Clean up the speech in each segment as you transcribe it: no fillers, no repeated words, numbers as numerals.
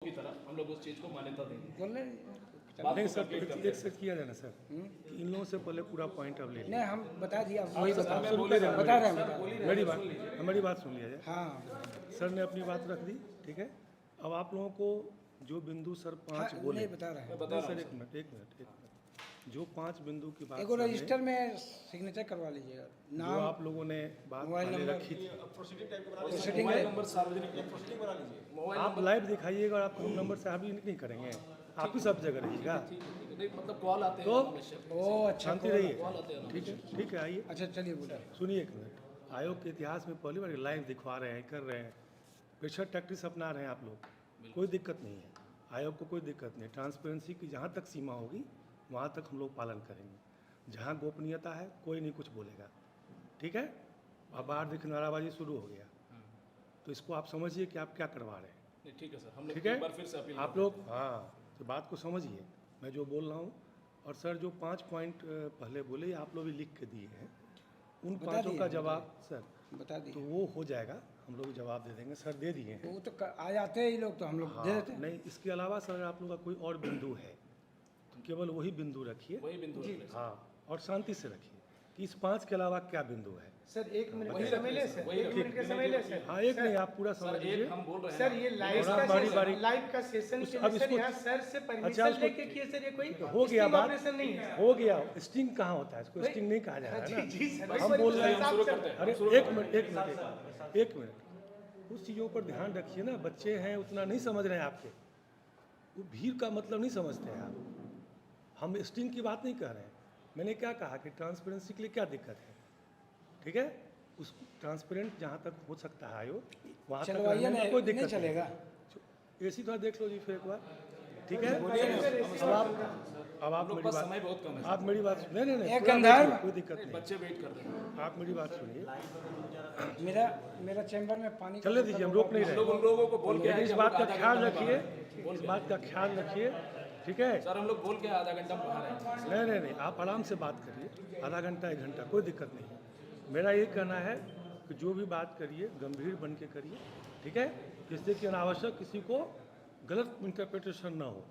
की तरह हम लोग उस चीज़ को मान्यता देंगे। बोल रहे नहीं सर, एक सेट किया जाए ना सर कि इन लोगों से पहले पूरा पॉइंट अब ले नहीं, हम बता दिया, वही सर, बता मैं बोले रहा हूँ, बता रहे हैं सर, बोल ही रहे हैं, मेरी बात सुन लिया जाए। हाँ सर ने अपनी बात रख दी, ठीक है। अब आप लोगों को जो बिंदु सर पांच हाँ, बोले, नहीं बता रहे हैं। मैं बता नहीं रहा सर, हूँ एक मिनट, जो 5 बिंदु की बात एगो सर ने- रजिस्टर में सिग्नेचर करवा लीजिएगा, जो नाम आप लोगों ने बात मोबाइल पहले नंबर, रखी थी, सेटिंग मोबाइल है। नंबर सार्वजनिक प्रोसीडिंग बना लीजिए। मोबाइल आप लाइव दिखाइएगा और आप होम नंबर से आप नहीं करेंगे, आप ही सब जगह रहिएगा। नहीं, मतलब कॉल आते हैं तो हमेशा। ओ अच्छा, शांति रहिए, कॉल आते हैं ठीक है, आइए। अच्छा चलिए बोलिए। सुनिए एक मिनट, आयोग के इतिहास में पहली बार लाइव दिखवा रहे हैं, कर रहे हैं, प्रेशर टैक्टिक्स अपना रहे हैं आप लोग, कोई दिक्कत नहीं है, आयोग को कोई दिक्कत नहीं। ट्रांसपेरेंसी की जहाँ तक सीमा होगी वहाँ तक हम लोग पालन करेंगे। जहाँ गोपनीयता है कोई नहीं कुछ बोलेगा, ठीक है। अब बाहर देखिए नाराबाजी शुरू हो गया, तो इसको आप समझिए कि आप क्या करवा रहे हैं, नहीं, ठीक है सर, हम लोग ठीक है। एक बार फिर से अपील आप लोग हाँ, तो बात को समझिए मैं जो बोल रहा हूँ। और सर जो 5 पॉइंट पहले बोले आप लोग भी लिख के दिए हैं, उन बता पाँचों दिए, का बता जवाब सर बता तो दिए, वो हो जाएगा, हम लोग जवाब दे देंगे। सर दे दिए हैं। वो तो आ जाते हैं ये लोग, तो हम लोग दे हाँ, देते हैं। नहीं इसके अलावा सर आप लोग का कोई और बिंदु है तो केवल वही बिंदु रखिए, वही बिंदु रख लें। हाँ, और शांति से रखिए कि इस 5 के अलावा क्या बिंदु है। सर 1 मिनट वही का समय ले सर, वही 1 मिनट का समय ले सर। हाँ, एक नहीं, आप पूरा सर समझ एक लीजिए। हम बोल रहे हैं सर ना, ये लाइव और का आप बारी- सेशन, बारी- लाइव का सेशन उस- के अब लिए सर इसको- यहाँ सर से अच्छा, परमिशन उसको- लेके किए सर, ये कोई हो गया स्टिंग बात, ऑपरेशन नहीं है। हो गया। स्टिंग कहाँ होता है, इसको स्टिंग नहीं कहा जा रहा है ना। जी सर, हम बोल रहे हैं, हम शुरू करते हैं। अरे एक मिनट, उस चीज़ों पर ध्यान रखिए ना। बच्चे हैं उतना नहीं समझ रहे हैं आपके, वो भीड़ का मतलब नहीं समझते हैं आप। हम स्टिंग की बात नहीं कर रहे हैं। मैंने क्या कहा कि ट्रांसपेरेंसी के लिए क्या दिक्कत है, ठीक है। उस ट्रांसपेरेंट जहाँ तक हो सकता है आयोग वहाँ तक चलवाइए रहने ना, में कोई नहीं दिक्कत चलेगा। एसी थोड़ा देख लो जी फिर एक बार, ठीक है। अब आप मेरी बात, समय बहुत कम है। आप मेरी बात नहीं नहीं नहीं, एक पूरा अंदाज- देखिए, कोई दिक्कत नहीं। बच्चे वेट कर रहे हैं। आप मेरी बात सुनिए, मेरा चैम्बर में पानी चलने दीजिए, हम रोक नहीं हम रहे। लोग उन लोगों को बोल के लेकिन आए इस कि बात हम का लोग ख्याल आधा घंटा रखिए, बाहर हैं। इस बात का ख्याल रखिए, ठीक है। सर हम लोग बोल के आधा घंटा बाहर हैं। नहीं नहीं, आप आराम से बात करिए, आधा घंटा 1 घंटा कोई दिक्कत नहीं है। मेरा ये कहना है कि जो भी बात करिए गंभीर बन के करिए, ठीक है, जिससे कि अनावश्यक किसी को गलत इंटरप्रिटेशन ना हो।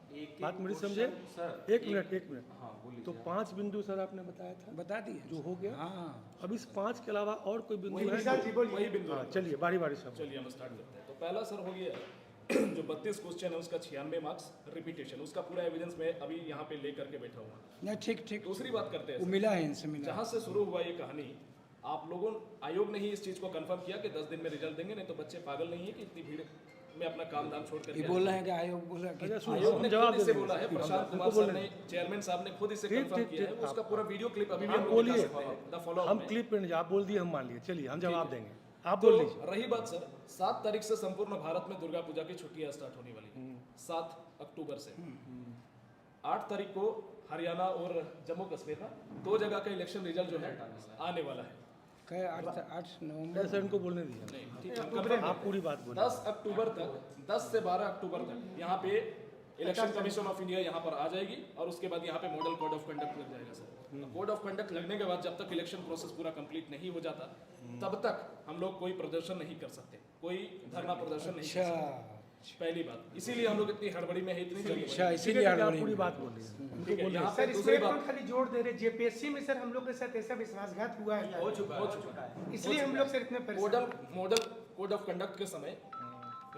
बात मेरी समझे। एक मिनट, तो 5 बिंदु सर आपने बताया था, बता दिए जो हो गया। हाँ, अब इस 5 के अलावा और कोई बिंदु है? निशा जी बोलिए। वही बिंदु हाँ, चलिए बारी बारी सब। चलिए हम स्टार्ट करते हैं। तो पहला सर हो गया जो 32 क्वेश्चन है उसका 96 मार्क्स रिपीटेशन, उसका पूरा एविडेंस मैं अभी यहाँ पे ले करके बैठा हुआ। नहीं ठीक ठीक, दूसरी बात करते वो हैं, मिला है, इनसे मिला। जहाँ से शुरू हुआ ये कहानी, आप लोगों आयोग ने ही इस चीज को कंफर्म किया कि 10 दिन में रिजल्ट देंगे, नहीं तो बच्चे पागल नहीं है कि इतनी भीड़ में अपना काम धाम छोड़ ये करके बोल रहे हैं कि आयोग बोल रहा है कि अच्छा, सुनो, आयोग हम ने जवाब खुद दे इसे देंगे। बोला है, प्रशांत कुमार सर ने, चेयरमैन साहब ने खुद इसे ठीक, कंफर्म ठीक, किया है। ठीक, उसका पूरा वीडियो क्लिप अभी भी आप हम लोग दिखा बोलिए, सकते हैं द फॉलो हम क्लिप पे नहीं, आप बोल दिए हम मान लिए, चलिए हम जवाब देंगे, आप बोल लीजिए। रही बात सर, 7 तारीख से संपूर्ण भारत में दुर्गा पूजा की छुट्टियां स्टार्ट होने वाली, 7 अक्टूबर से। 8 तारीख को हरियाणा और जम्मू कश्मीर में 2 जगह का इलेक्शन रिजल्ट जो है आने वाला है। कहे 8 नवंबर। सर इनको बोलने दीजिए, नहीं, ठीक है, हम confirm आप पूरी बात बोलिए। 10 अक्टूबर तक, 10 से 12 अक्टूबर तक यहाँ पे इलेक्शन कमीशन ऑफ इंडिया यहाँ पर आ जाएगी और उसके बाद यहाँ पे मॉडल कोड ऑफ कंडक्ट लग जाएगा सर। कोड ऑफ कंडक्ट लगने के बाद जब तक इलेक्शन प्रोसेस पूरा कंप्लीट नहीं हो जाता तब तक हम लोग कोई प्रदर्शन नहीं कर सकते, कोई धरना प्रदर्शन नहीं कर सकते। पहली बात, इसीलिए हम लोग इतनी हड़बड़ी में है, इतनी जल्दी अच्छा, ठीक इसीलिए है, आप हड़बड़ी पूरी में। बात बोलिए। ठीक है, यहाँ पे सर दूसरी इसमें बात हम खाली जोड़ दे रहे, जेपीएससी में सर हम लोग के साथ ऐसा विश्वासघात हुआ है, हो चुका है। इसलिए हम लोग सर इतने परेशान। मॉडल कोड ऑफ कंडक्ट के समय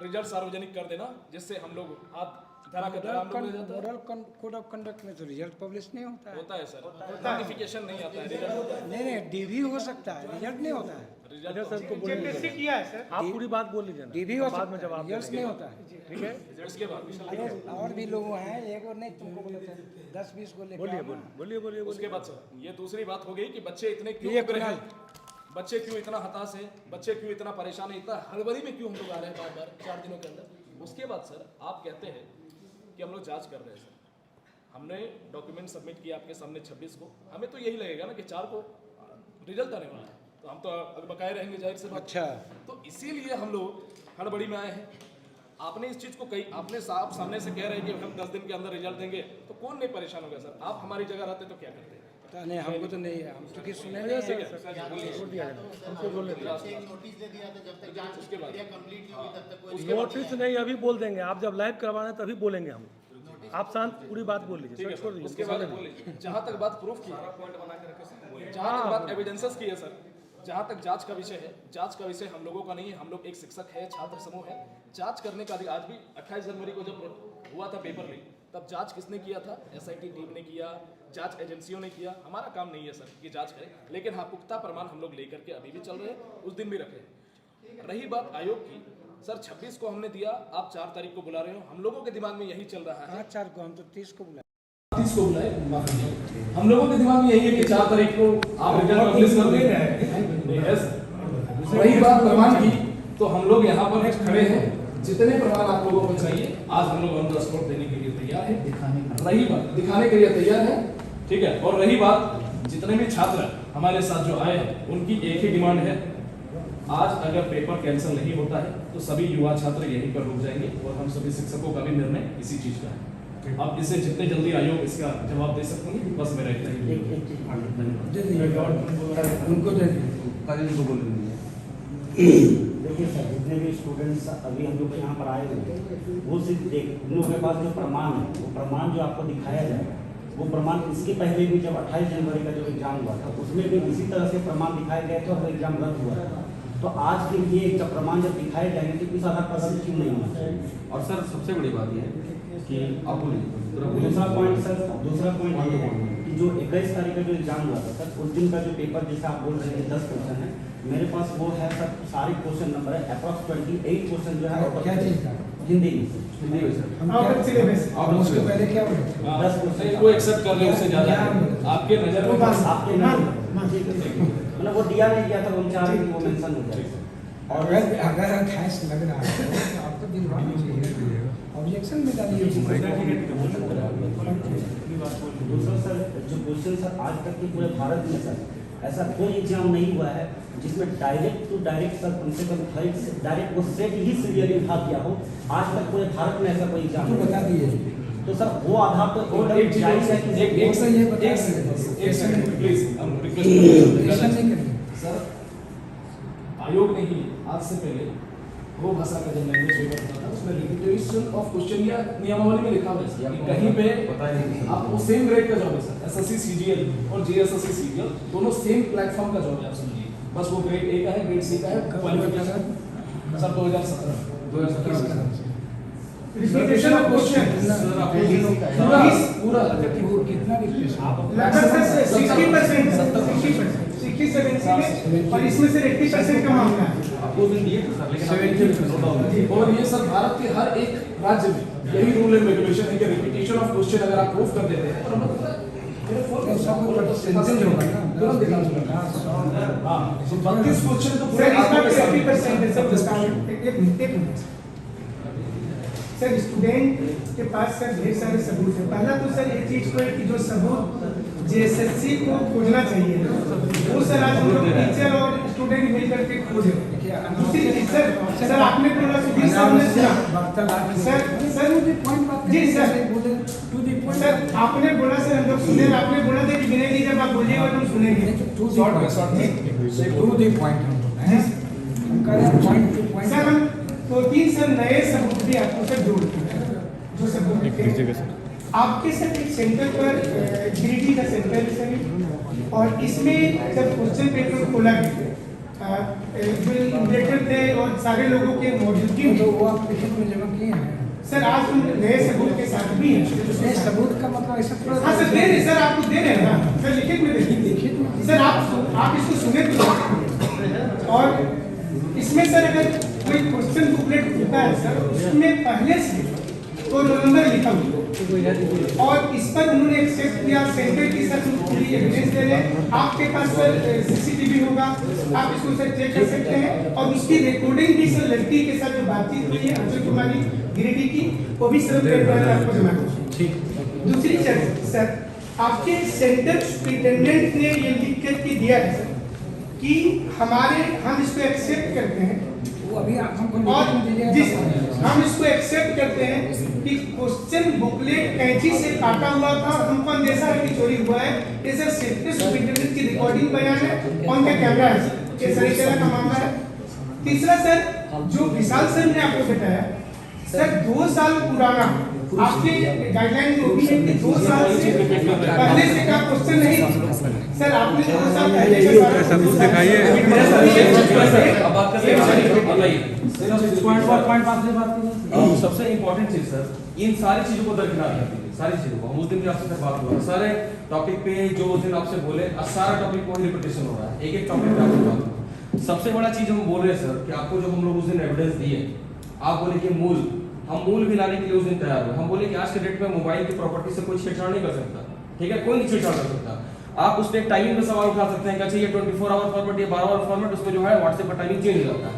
रिजल्ट सार्वजनिक कर देना, जिससे हम लोग हाथ धरा के धरा हम लोग हो जाता है। मॉडल कोड ऑफ कंडक्ट में तो रिजल्ट पब्लिश नहीं होता है। होता है सर, नोटिफिकेशन नहीं आता है, रिजल्ट होता है। नहीं नहीं, डीवी हो सकता है, रिजल्ट नहीं होता है। रिजल्ट अच्छा सर को बोलने जेपीएससी दीजिए, किया है सर। आप पूरी बात बोल लीजिए ना, डीवी हो हम बाद सकता में है, जवाब रिजल्ट देंगे, नहीं होता है। ठीक है। उसके बाद अरे और भी लोग हैं, एक और नहीं तुमको बोले थे 10-20 को लेकर बोलिए आना। बोलिए उसके बाद सर ये दूसरी बात हो गई कि बच्चे इतने क्यों ये उग्र हैं, कुणाल। बच्चे क्यों इतना हताश है, बच्चे क्यों इतना परेशान है, इतना हड़बड़ी में क्यों हम लोग आ रहे हैं बार बार 4 दिनों के अंदर। उसके बाद सर आप कहते हैं कि हम लोग जांच कर रहे हैं सर, हमने डॉक्यूमेंट सबमिट किया आपके सामने 26 को, हमें तो यही लगेगा ना कि 4 को रिजल्ट आने वाला है, तो हम तो अब बकाए रहेंगे जाहिर से बात। अच्छा, तो इसीलिए हम लोग हड़बड़ी में आए हैं। आपने इस चीज़ को कही, आपने सामने से कह रहे हैं कि हम 10 दिन के अंदर रिजल्ट देंगे, तो कौन नहीं परेशान होगा सर। आप हमारी जगह रहते तो क्या करते, नहीं हमको तो नहीं है, हम तो किसी सुने वजह से नहीं क्या? है। छोड़ दिया जाए, हमको बोलने दीजिए। नोटिस दे दिया था जब तक जांच उसके बाद कंप्लीट नहीं हुई तब तक कोई नोटिस नहीं, अभी बोल देंगे। आप जब लाइव करवा रहे हैं तभी बोलेंगे हम। आप शांत पूरी बात बोल लीजिए, ठीक है सर, छोड़ सर, दीजिए। उसके बाद बोलिए जहाँ तक बात प्रूफ की है, जहाँ तक बात एविडेंसेस की है सर, जहाँ तक जांच का विषय है, जांच का विषय हम लोगों का नहीं है। हम लोग एक शिक्षक है, छात्र समूह है, जांच करने का अधिकार। आज भी 28 जनवरी को जब हुआ था पेपर लीक, तब जांच किसने किया था? एसआईटी टीम ने किया, जांच एजेंसियों ने किया। हमारा काम नहीं है सर कि जांच करें, लेकिन हाँ पुख्ता प्रमाण हम लोग लेकर के अभी भी चल रहे हैं, उस दिन भी रखे। रही बात आयोग की, सर 26 को हमने दिया, आप 4 तारीख को बुला रहे हो। हम लोगों के दिमाग में यही चल रहा है, 5-4 को, हम तो 30 को बुलाए। 30 को बुलाए, माफ कीजिए। हम लोगों के दिमाग में यही है कि 4 तारीख को आप रिजल्ट पब्लिश कर देंगे। रही बात प्रमाण की, तो हम लोग यहाँ पर खड़े हैं, जितने प्रमाण आप लोगों को चाहिए आज हम लोग ऑन द स्पॉट देने के लिए तैयार है। रही बात दिखाने के लिए तैयार है, ठीक है। और रही बात जितने भी छात्र हमारे साथ जो आए हैं, उनकी एक ही डिमांड है, आज अगर पेपर कैंसिल नहीं होता है तो सभी युवा छात्र यहीं पर रुक जाएंगे और हम सभी शिक्षकों का भी निर्णय इसी चीज का है। अब इसे जितने जल्दी आयोग इसका जवाब दे सकते हैं, बस मेरा इतना ही। उनको दे देखिए सर, जितने भी स्टूडेंट्स अभी हम लोग यहाँ पर आए हुए हैं, वो सिर्फ उन लोगों के पास जो प्रमाण है, वो प्रमाण जो आपको दिखाया जाएगा, वो प्रमाण इसके पहले भी जब 28 जनवरी का जो एग्जाम हुआ था, उसमें भी इसी तरह से प्रमाण दिखाए गए थे और वो एग्जाम रद्द हुआ था। तो आज के लिए जब प्रमाण जब दिखाए जाएंगे तो इस आधार पर रद्द क्यों नहीं होना चाहिए? और सर सबसे बड़ी बात यह है कि आप दूसरा पॉइंट सर, दूसरा पॉइंट ये है कि जो 21 तारीख का जो एग्जाम हुआ था सर, उस दिन का जो पेपर जैसे आप बोल रहे हैं 10 क्वेश्चन है, मेरे पास वो है सर, सारे क्वेश्चन नंबर है, अप्रॉक्स 28 क्वेश्चन जो है क्या चीज़ का? हिंदी में हिंदी में सर। हम आउट ऑफ सिलेबस। और उसके पहले क्या बोले? 10 क्वेश्चन वो एक्सेप्ट कर ले, उससे ज्यादा आपके नजर में बस आपके मतलब वो दिया नहीं गया था, वो चाह रहे कि वो मेंशन हो जाए। और अगर 28 लग रहा है तो आपको दिलवाना चाहिए, ऑब्जेक्शन में डालिए। दूसरा सर, जो क्वेश्चन सर आज तक के पूरे भारत में सर ऐसा कोई एग्जाम नहीं हुआ है जिसमें डायरेक्ट टू डायरेक्ट सर कम से कम डायरेक्ट वो सेट ही सीरियली उठा दिया हो। आज तक पूरे भारत में ऐसा कोई एग्जाम तो बता दिए। तो सर वो आधार तो एक चीज जायज है कि एक से ये बता एक सेकंड प्लीज, हम रिक्वेस्ट ऐसा नहीं करेंगे। सर आयोग ने ही आज से पहले वो भाषा का जब लैंग्वेज पेपर होता था, उसमें रिपीटेशन ऑफ क्वेश्चन या नियमावली में लिखा हुआ है कि कहीं पे आपको सेम ग्रेड का जॉब है सर, एसएससी सीजीएल और जेएसएससी सीजीएल दोनों सेम प्लेटफॉर्म का जॉब है, आप समझिए। बस वो ग्रेड ए का है, ग्रेड सी का है, qualification sir 2017 repetition of question पूरा कितना रिप्लेस? लगभग सर 60%, 60-70 में, और इसमें से 80% का मामला है। आपको दिन दिए थे सर, लेकिन और ये सर भारत के हर एक राज्य में यही रूल एंड रेगुलेशन है कि रिपीटेशन ऑफ क्वेश्चन अगर आप प्रूफ कर देते हैं तो मतलब तुरंत दिखा दूंगा। हाँ, 32 क्वेश्चन तो सर पूरे इसका आपके सामने 80% है सर। एक मिनट सर, स्टूडेंट के पास सर ढेर सारे सबूत है। पहला तो सर ये चीज को है कि जो सबूत जेएसएससी को खोजना चाहिए वो सर आज हम लोग टीचर और स्टूडेंट मिल करके खोजे। दूसरी चीज सर आपने बोला सुधीर साहब ने सुना सर जी सर सर आपने बोला सर हम लोग सुने, आपने बोला था कि विनय जी जब आप बोलिएगा तो हम सुनेंगे। सर हम 2-3 सर नए सबूत भी आपको सर जोड़ते हैं, जो सबूत लिखते हैं आपके सर एक सेंटर पर गिरिडीह का सेंटर है सर, और इसमें जब क्वेश्चन पेपर खोला गया जो इंडिकेटर थे और सारे लोगों के मौजूदगी तो वो आप लिखित में जमा किए हैं सर, आज हम नए सबूत के साथ भी हैं। नए सबूत का मतलब ऐसा थोड़ा हाँ सर दे रहे सर, आपको दे रहे हैं ना सर, लिखित में देखिए, लिखित में सर आप इसको सुने तो। और इसमें सर अगर कोई क्वेश्चन बुकलेट होता है सर, उसमें पहले से तो नंबर लिखा हुआ और इस पर उन्होंने एक्सेप्ट किया सेंटर की सर पूरी एविडेंस दे रहे। आपके पास सर सीसीटीवी होगा, आप इसको सर चेक कर सकते हैं, और उसकी रिकॉर्डिंग भी सर लड़की के साथ जो बातचीत हुई है अंशु कुमारी गिरिडीह की, वो भी सर आपको जमा कर। दूसरी चीज सर, आपके सेंटर सुपरिटेंडेंट ने ये लिख करके दिया है सर कि हम इसको एक्सेप्ट करते हैं वो अभी हमको और जिस हम इसको एक्सेप्ट करते हैं कि क्वेश्चन बुकलेट कैंची से काटा हुआ था और हमको अंदेशा है कि चोरी हुआ है। ये सर सेफ्टी सुपरिटेंडेंट की रिकॉर्डिंग बयान है, ऑन द कैमरा है सर, ये सही तरह का मामला है। तीसरा सर, जो विशाल सर ने आपको बताया सर, 2 साल पुराना आपके गाइडलाइन में भी है कि 2 साल से पहले से का क्वेश्चन नहीं सर, आपने 2 साल पहले का सबूत दिखाइए। अब बात करते हैं सबसे इम्पोर्टेंट चीज सर, इन सारी चीजों को दरकिनार कर दीजिए, सारी चीजों को। हम उस दिन भी आपसे बात हुआ, सारे टॉपिक पे जो उस दिन आपसे बोले, सारा टॉपिक को रिपीटेशन हो रहा है, एक टॉपिक पे आपसे बात हुआ। सबसे बड़ा चीज हम बोल रहे हैं सर कि आपको जो हम लोग उस दिन एविडेंस दिए, आप बोले कि मूल, हम मूल भी लाने के लिए उस दिन तैयार हुए। हम बोले कि आज के डेट में मोबाइल की प्रॉपर्टी से कोई छेड़छाड़ नहीं कर सकता, ठीक है, कोई नहीं छेड़छाड़ कर सकता। आप उस पर टाइमिंग पे सवाल उठा सकते हैं कि अच्छा ये 24 आवर फॉर्मेट, ये 12 आवर फॉर्मेट, उसमें जो है व्हाट्सएप पर टाइमिंग चेंज हो जाता है।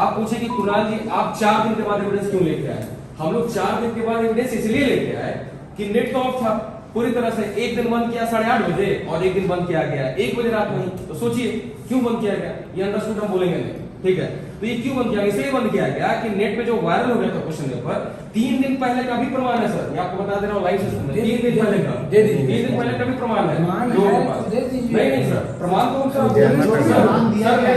आप पूछे कि कुणाल जी आप 4 दिन के बाद एविडेंस क्यों लेके आए? हम लोग 4 दिन के बाद एविडेंस इसलिए लेके आए कि नेट तो ऑफ था पूरी तरह से। एक दिन बंद किया 8:30 बजे और एक दिन बंद किया गया 1 बजे रात में, तो सोचिए क्यों बंद किया गया? ये अंडरस्टूड हम बोलेंगे नहीं, ठीक है। तो ये क्यों बंद किया? इसलिए बंद किया गया कि नेट पे जो वायरल हो गया था क्वेश्चन पेपर 3 दिन पहले का भी प्रमाण है सर, मैं आपको बता दे रहा हूँ लाइव सिस्टम में। 3 दिन पहले का, 3 दिन पहले का भी प्रमाण है लोगों के पास। नहीं सर, प्रमाण तो मान दिया गया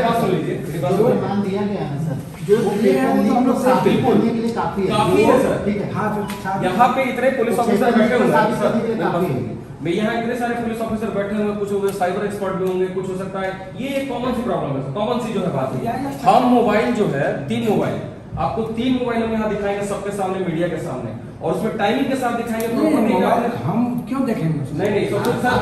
है सर, जो हम लोग साबित करने के लिए काफी है सर, ठीक है। यहाँ पे इतने पुलिस ऑफिसर बैठे हुए साबित करने के लिए हैं काफी है। मैं यहाँ इतने सारे पुलिस ऑफिसर बैठे हुए, कुछ होंगे साइबर एक्सपर्ट भी होंगे, कुछ हो सकता है ये एक कॉमन सी प्रॉब्लम है, कॉमन सी जो है बात है। हम मोबाइल जो है 3 मोबाइल, आपको 3 मोबाइल हम यहाँ दिखाएंगे सबके सामने, मीडिया के सामने, और उसमें टाइमिंग के साथ दिखाएंगे। हम क्यों देखेंगे? नहीं तो सर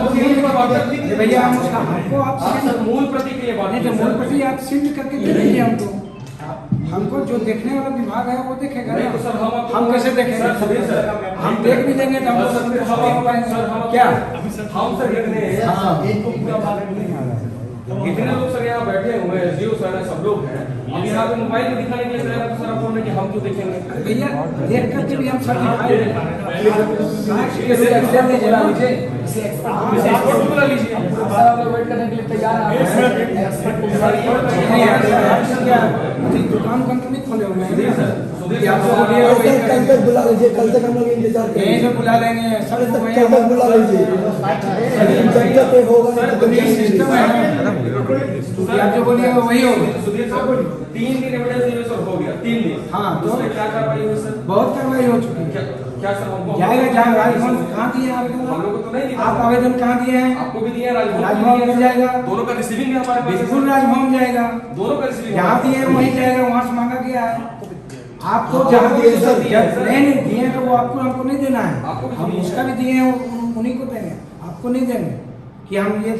भैया हम उसका हमको आप सर मूल प्रति के लिए बात नहीं, तो मूल प्रति आप सिद्ध करके दे दीजिए हमको। हमको जो देखने वाला विभाग है वो देखेगा नहीं ना। तो सर हम कैसे देखेंगे? सर हम देख भी लेंगे तो हम क्या हम सर इतने लोग सर यहाँ बैठे हुए हैं, जियो सर है, सब लोग हैं। अब यहाँ पे मोबाइल में दिखाने के लिए करेगा तो सर आप बोल रहे हैं कि हम क्यों देखेंगे? भैया देख करके भी हम सब एक्सपर्ट बुला लीजिए, वेट करने के लिए तैयार दुकान नहीं खोले हुए हैं। कल तक बुला लीजिए, कल तक हम लोग इंतजार यहीं से बुला लेंगे कल तक बुला लीजिए, जब तक होगा सिस्टम है ना। आप जो बोलिए वही होगा। 3 दिन एविडेंस सर हो गया, 3 दिन। हाँ, तो उसमें क्या कार्रवाई हुई सर? बहुत कार्रवाई हो चुकी है। क्या सर हमको जाएगा राजभवन कहाँ दिए हैं आवेदन? हम लोग को तो नहीं दिया। आप आवेदन कहाँ दिए हैं? आपको भी दिया, राजभवन मिल जाएगा, दोनों का रिसीविंग भी हमारे पास है। बिल्कुल राजभवन जाएगा, दोनों का रिसीविंग जहाँ दिए हैं वहीं जाएगा, वहाँ से मांगा गया है। आपको जहाँ दिए नहीं दिए तो वो आपको हमको नहीं देना है, हम उसका भी दिए हैं उन्हीं को देंगे, आपको नहीं देंगे कि हम ये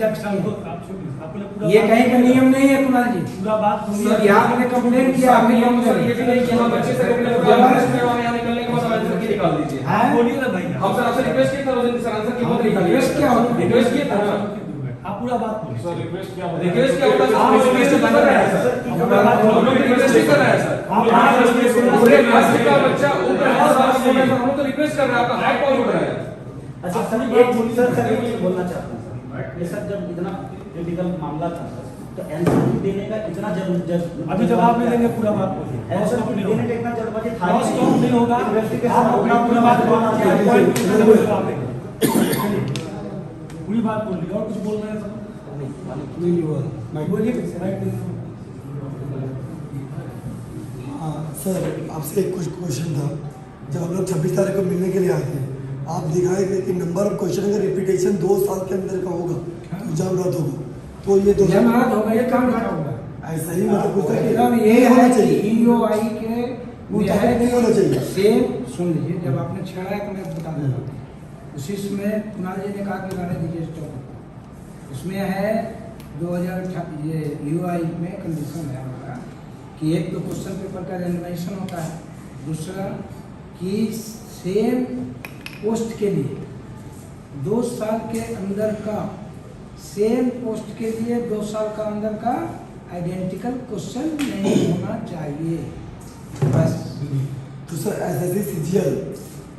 ये कहीं का नियम नहीं है कुणाल जी। पूरा बात सर यहाँ मैंने कंप्लेन किया, आपने ये भी नहीं कि हम अच्छे से यहाँ निकलने के बाद आंसर की निकाल दीजिए। बोलिए ना भैया, हम सर आपसे रिक्वेस्ट किया था उस दिन सर आंसर की मत निकालिए। रिक्वेस्ट क्या होता है? रिक्वेस्ट किया था आप पूरा बात बोलिए। सर रिक्वेस्ट क्या होता है? रिक्वेस्ट क्या होता है? हम रिक्वेस्ट कर रहे हैं सर, हम लोग रिक्वेस्ट ही कर रहे हैं सर। पूरे क्लास का बच्चा ऊपर हम तो रिक्वेस्ट कर रहे हैं, आपका हाई कॉल उठ रहा है। अच्छा सर एक बोलना चाहता हूँ सर, ये सर जब इतना क्रिटिकल मामला था तो आंसर देने का इतना अभी जवाब नहीं देंगे, पूरा बात बोलिए। आंसर देने का इतना जल्दबाजी था नहीं होगा, आप अपना पूरा बात पूरी बात बोलिए। और कुछ बोल रहे हैं सर? बोलिए। हाँ सर, आपसे एक कुछ क्वेश्चन था। जब हम लोग 26 तारीख को मिलने के लिए आए थे, आप दिखाए थे कि नंबर ऑफ क्वेश्चन का रिपीटेशन 2 साल के अंदर का होगा तो एग्जाम रद्द होगा, तो ये 2 साल होगा, ये काम लिखा होगा। ऐसा ही मतलब कुछ ये होना है चाहिए, EOI के नहीं होना चाहिए। सेम सुन लीजिए, जब आपने छेड़ा है तो मैं बता दूंगा। उसी में कुणाल जी ने कहा कि गाने दीजिए स्टॉप, उसमें है 2018 ये EOI में कंडीशन है हमारा कि एक तो क्वेश्चन पेपर का एग्जामिनेशन होता है, दूसरा कि सेम पोस्ट के लिए 2 साल के अंदर का, सेम पोस्ट के लिए 2 साल का अंदर का आइडेंटिकल क्वेश्चन नहीं होना चाहिए बस। तो सर SSC CGL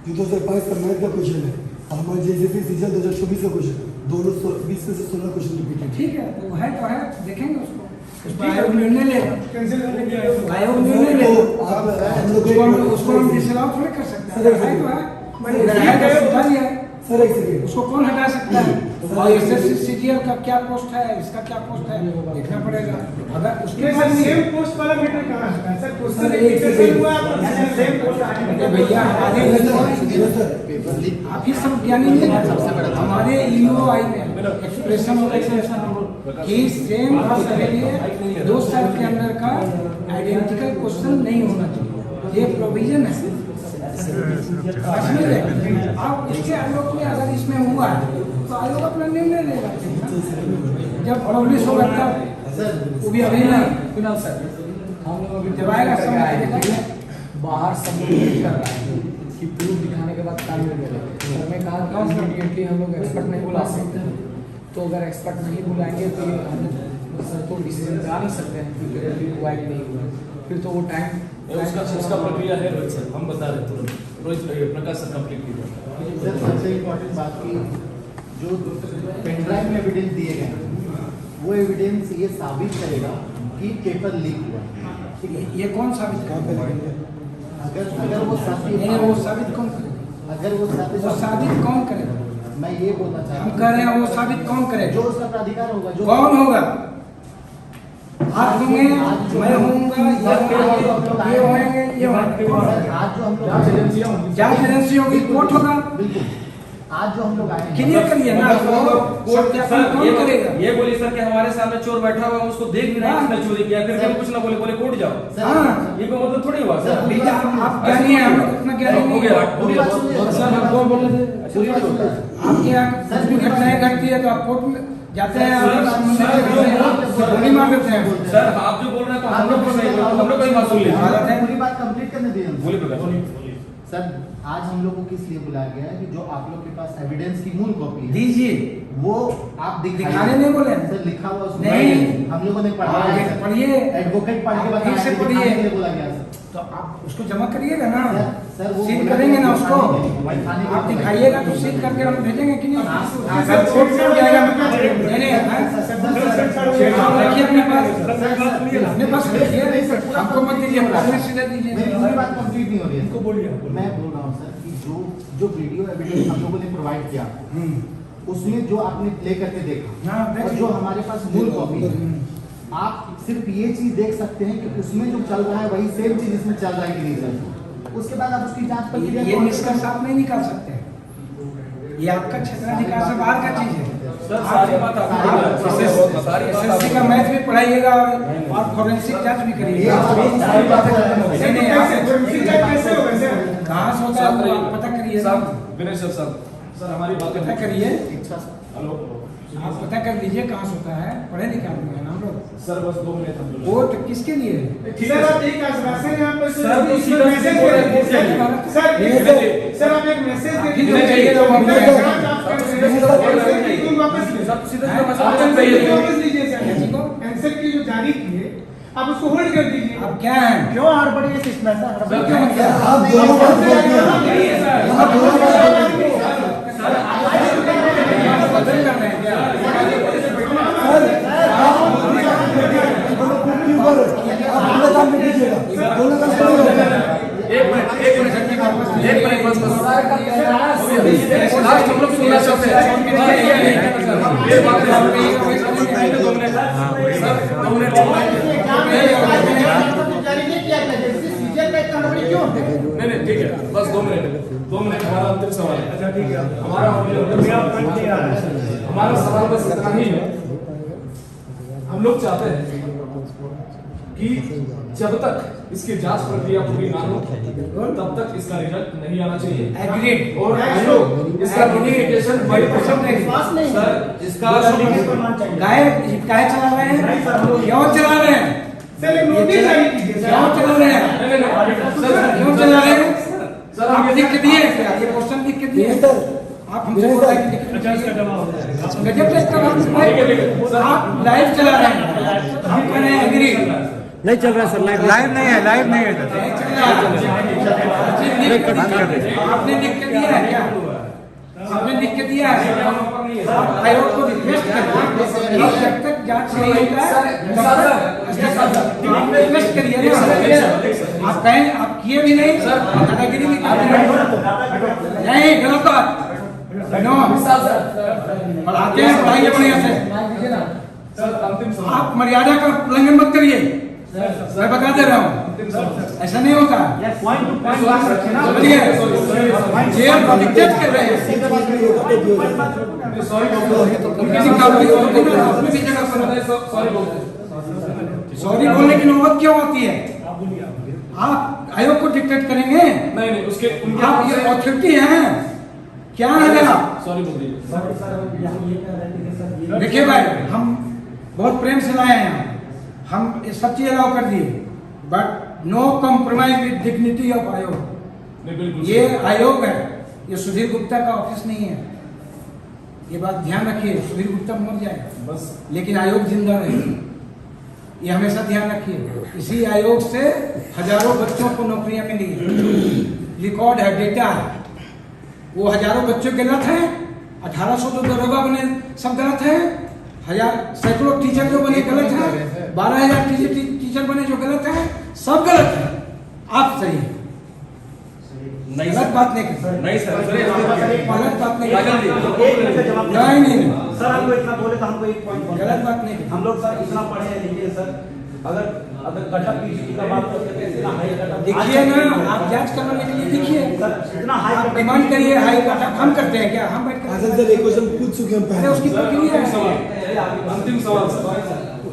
जो 2005 का मैथ का क्वेश्चन है, हमारे JSC CGL 2024 का क्वेश्चन है, दोनों 20 में से 16 क्वेश्चन रिपीटेड। ठीक है, तो है तो है, देखेंगे उसको, उस पर आयोग निर्णय लेगा, कैंसिल करने के लिए आयोग निर्णय लेगा, आप हम लोग उसको हम डिसअलाउ थोड़े कर सकते हैं। सर, एक है सेकंड। तो है, अगर है तो सुधार लिया है। सर एक सेकेंड। उसको कौन हटा सकता है? और SSCGL का क्या पोस्ट है, इसका क्या पोस्ट है, देखना पड़ेगा। अगर उसके नहीं बाद सर, नहीं सेम पोस्ट वाला मैटर कहाँ है सर? सर, क्वेश्चन एक रिपीटेशन सेकंड। हुआ है, सेम पोस्ट आने तो भैया हमारे आप ही सब ज्ञानी नहीं है। हमारे EOI में एक्सप्रेशन कि सेम पोस्ट के लिए 2 साल के अंदर का आइडेंटिकल क्वेश्चन नहीं होना चाहिए, ये प्रोविजन है। समझ गए आप? इसके आलोक में अगर इसमें हुआ है तो आयोग अपना निर्णय लेगा जब पब्लिश होगा तब। वो भी अभी नहीं कुणाल सर, हम लोग अभी जब आएगा समय बाहर सबमिट कर रहा है कि प्रूफ दिखाने के बाद काम में मिलेगा। तो मैं कहा था इमीडिएटली हम लोग एक्सपर्ट नहीं बुला सकते हैं, तो अगर एक्सपर्ट नहीं बुलाएंगे तो ये हम सर तो डिसीजन जा नहीं सकते हैं क्योंकि हुआ कि नहीं हुआ, फिर तो वो टाइम उसका प्रक्रिया है रोहित सर, हम बता रहे तुरंत। रोहित प्रकाश सर कंप्लीट कीजिए। सर सबसे इम्पोर्टेंट बात की जो पेनड्राइव में एविडेंस दिए गए हैं, वो एविडेंस ये साबित करेगा कि पेपर लीक हुआ है। ये कौन साबित करेगा? अगर वो नहीं, वो साबित कौन करेगा? अगर वो वो साबित कौन करेगा? मैं ये बोलना चाहता हम कह रहे हैं वो साबित कौन करेगा? जो उसका प्राधिकार होगा, जो कौन होगा? आप होंगे, मैं होऊंगा, ये होंगे, ये होंगे। आज जो हम लोग जांच एजेंसी होगी, कोर्ट होगा। बिल्कुल आज जो हम लोग आए हैं, क्लियर करिए ना, सत्यापन कौन करेगा? ये बोलिए सर कि हमारे सामने चोर बैठा हुआ है, उसको देख भी नहीं किसने चोरी किया, फिर भी कुछ ना बोले, बोले कोर्ट जाओ। हाँ, ये कोई मतलब थोड़ी हुआ सर। भैया आप ज्ञानी हैं, हम लोग इतना ज्ञानी हो नहीं गया, है। पूरी बात सुनिए। सर हम कौन बोल रहे थे? पूरी बात सुनिए। आपके यहाँ कुछ भी घटनाएं घटती है तो आप कोर्ट में जाते हैं, गोली मार देते हैं। सर आप जो बोल रहे हैं तो हम लोग को नहीं, हम लोग कहीं बात सुन लीजिए। गलत है। पूरी बात कंप्लीट करने दीजिए हमसे। बोलिए प्रकाश। सर आज हम लोग को किस लिए बुलाया गया है कि जो आप लोग के पास एविडेंस की मूल कॉपी है दीजिए। वो आप दिखाने नहीं बोले। सर लिखा हुआ उसमें नहीं। हम लोगों ने पढ़ा आगे है। पढ़िए। एडवोकेट पढ़ के आप ठीक से बताया पढ़िए। दिखाने के लिए बोला गया सर। तो आप उसको जमा करिएगा ना, सर वो सील बोला करेंगे ना कि उसको। दिखाने के आप लिए दिखाइएगा तो सील करके हम भेजेंगे कि नहीं? हाँ, सर कोर्ट में हो जाएगा। नहीं नहीं, रखिए अपने पास, अपने पास रखिए, हमको मत दीजिए, अपने सीधे दीजिए। मेरी पूरी बात कंप्लीट नहीं हो रही है। इनको बोलिए। मैं बोल रहा हूँ सर कि जो वीडियो एविडेंस हम लोगों ने प्रोवाइड किया उसमें जो आपने प्ले करके देखा हाँ, और जो हमारे पास मूल कॉपी है, आप सिर्फ ये चीज देख सकते हैं कि उसमें जो चल रहा है वही सेम चीज इसमें चल रहा है कि नहीं चल रहा। उसके बाद आप उसकी जांच प्रक्रिया ये निष्कर्ष आप नहीं निकाल सकते। ये आपका क्षेत्राधिकार से बाहर का चीज है। सर सारी बात आपने SSC का मैथ भी पढ़ाइएगा और फोरेंसिक जांच भी करिएगा। सारी बातें खत्म हो गई। नहीं, नहीं, आप फोरेंसिक जांच कैसे होगा सर? कहाँ से होता है वो आप पता करिए। साहब विनय सर हमारी बातें पता करिए, हेलो आप पता कर लीजिए कहाँ से होता है। पढ़े लिखे आदमी हैं हम लोग। सर बस 2 मिनट हम लोग। वोट किसके लिए है? सर आप एक आश्वासन यहाँ पर सर, तो इसमें सीधा मैसेज बोल रहे दे हैं, दीजिए। सर आप एक मैसेज दे अभी जो दीजिए। चाहिए वो हम जांच करेंगे। आप कर रहे हैं, आंसर की तुम वापस लीजिए। सब सीधे हैं? मसला आप चल आंसर रही की है। वापस लीजिए सर। आंसर की जो जारी की है आप उसको होल्ड कर दीजिए। अब क्या है? क्यों हड़बड़ी है इसमें ऐसा हड़बड़ी क्यों है? आप दोनों बात बोलते हैं। आप दोनों बात बोलते हैं। बदल कर रहे हैं क्या? सर आप दोनों को क्यों कर रहे हैं? आप दोनों काम में कीजिएगा, दोनों काम नहीं होगा। एक मिनट बस लास्ट हम लोग सुनना चाहते हैं। ये बात है 2 मिनट सर 2 मिनट जारी नहीं किया था जैसे सीजन में हड़बड़ी क्यों है? नहीं ठीक है, बस 2 मिनट हमारा अंतिम सवाल है। अच्छा ठीक है, हमारा सवाल बस इतना ही है। हम लोग चाहते हैं कि जब तक इसकी जांच प्रक्रिया पूरी ना हो तब तक इसका रिजल्ट नहीं आना चाहिए। एग्रीड। और हम लोग इसका नोटिफिकेशन सर इसका गाय काहे चला रहे हैं? क्यों चला रहे हैं? सर एक नोटिस जारी कीजिए सर। क्यों चला रहे हैं? क्यों चला रहे हैं? सर आप लिख के दिए क्या? ये क्वेश्चन लिख के दिए। आप हमसे बोल रहे हैं कि गजब टेस्ट का आप लाइव चला रहे हैं। हम कह रहे हैं एग्री। नहीं चल रहा है सर, लाइव नहीं है, लाइव नहीं है सर। आपने लिख के दिया है क्या? आपने लिख के दिया है। आप आयोग को रिक्वेस्ट करते हैं जब तक जांच नहीं होता है आपने रिक्वेस्ट करिए ना, आप कहें आप किए भी नहीं, दादागिरी भी करते नहीं, गलत बात। पढ़ाते हैं, पढ़ाइए बढ़िया से, आप मर्यादा का उल्लंघन मत करिए, मैं बता दे रहा हूँ, ऐसा नहीं होता। डिक्टेट कर रहे हैं, सॉरी बोलने की नौबत क्यों आती है? आप आयोग को डिक्टेट करेंगे? नहीं उसके आप ये ऑथोरिटी हैं क्या है आप? सॉरी बोल दीजिए। देखिए भाई, हम बहुत प्रेम से लाए हैं, हम ये सब चीज अलाउ कर दिए, but no compromise with dignity of आयोग। ये आयोग है, ये सुधीर गुप्ता का ऑफिस नहीं है, ये बात ध्यान रखिए। सुधीर गुप्ता मर जाएगा बस, लेकिन आयोग जिंदा रहेगा, ये हमेशा ध्यान रखिए। इसी आयोग से हजारों बच्चों को नौकरियां मिली है, रिकॉर्ड है, डेटा है। वो हजारों बच्चे गलत हैं, 1800 तो दरोगा बने सब गलत है, सैकड़ों टीचर जो बने गलत है, 12,000 टीचर बने जो गलत है, सब गलत है। आप सही है, गलत बात नहीं कर, नहीं सर, गलत बात नहीं, नहीं सर हमको इतना बोले तो हमको एक पॉइंट गलत बात नहीं। हम लोग सर इतना पढ़े हैं, लिखे सर, अगर कटअप पीजीटी का बात करते हैं, इतना हाई कटअप देखिए ना, आप जांच करवाने के लिए देखिए, इतना हाई आप डिमांड करिए हाई कटअप, हम करते हैं क्या? हम बैठ आजल सर एक क्वेश्चन पूछ चुके हैं अरे पहले, उसकी प्रक्रिया है। अंतिम सवाल सर,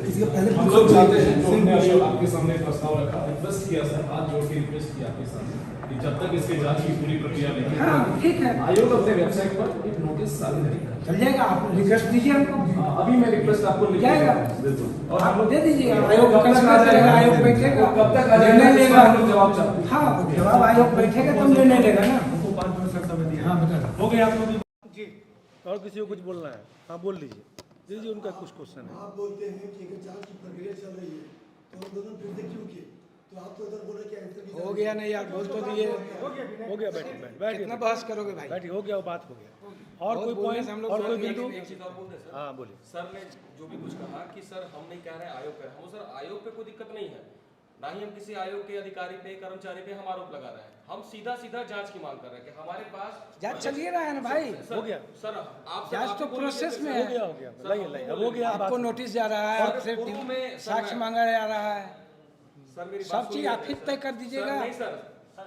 इसके पहले हम लोग चाहते हैं, हमने आपके सामने प्रस्ताव रखा, रिक्वेस्ट किया सर, हाथ जोड़ के रिक्वेस्ट किया आपके सामने कि जब तक इसके जांच की पूरी प्रक्रिया नहीं है, हाँ ठीक है, आयोग अपने वेबसाइट पर एक नोटिस जारी करेगा। चल जाएगा, आप रिक्वेस्ट दीजिए हमको, अभी मैं रिक्वेस्ट आपको लिख जाएगा, बिल्कुल, और आप दे दीजिए। आयोग कंसिडर करेगा, आयोग बैठेगा, कब तक निर्णय लेगा, हम लोग जवाब चाहते हैं। हाँ जवाब आयोग बैठेगा तब निर्णय लेगा ना। हाँ बता, हो गया आप लोग जी, और किसी को कुछ बोलना है? हाँ बोल लीजिए, दीजिए उनका कुछ क्वेश्चन है। आप बोलते हैं कि अगर जांच की प्रक्रिया चल रही है तो हम दोनों फिर से क्यों किए? तो आप तो उधर बोले कि आंसर की हो गया नहीं यार, बोल तो दिए, हो गया, बैठिए कितना बहस करोगे भाई? बैठिए, हो गया, वो बात हो गया। और कोई बोलने पॉइंट से हम लोग और कोई बोल बिंदु? एक चीज और बोल दे सर। हाँ बोलिए। सर ने जो भी कुछ कहा कि सर हम नहीं कह रहे हैं आयोग पे, हम सर आयोग पे कोई दिक्कत नहीं है, ना ही हम किसी आयोग के अधिकारी पे, कर्मचारी पे हम आरोप लगा रहे हैं, हम सीधा सीधा जांच की मांग कर रहे हैं कि हमारे पास जांच चलिए रहा है ना भाई, हो गया सर। आप जांच तो प्रोसेस में है, हो गया, लाइए, अब हो गया। आपको नोटिस जा रहा है, आपसे साक्ष्य मांगा जा रहा है, सर मेरी सब चीज आप ही तय कर दीजिएगा। नहीं सर,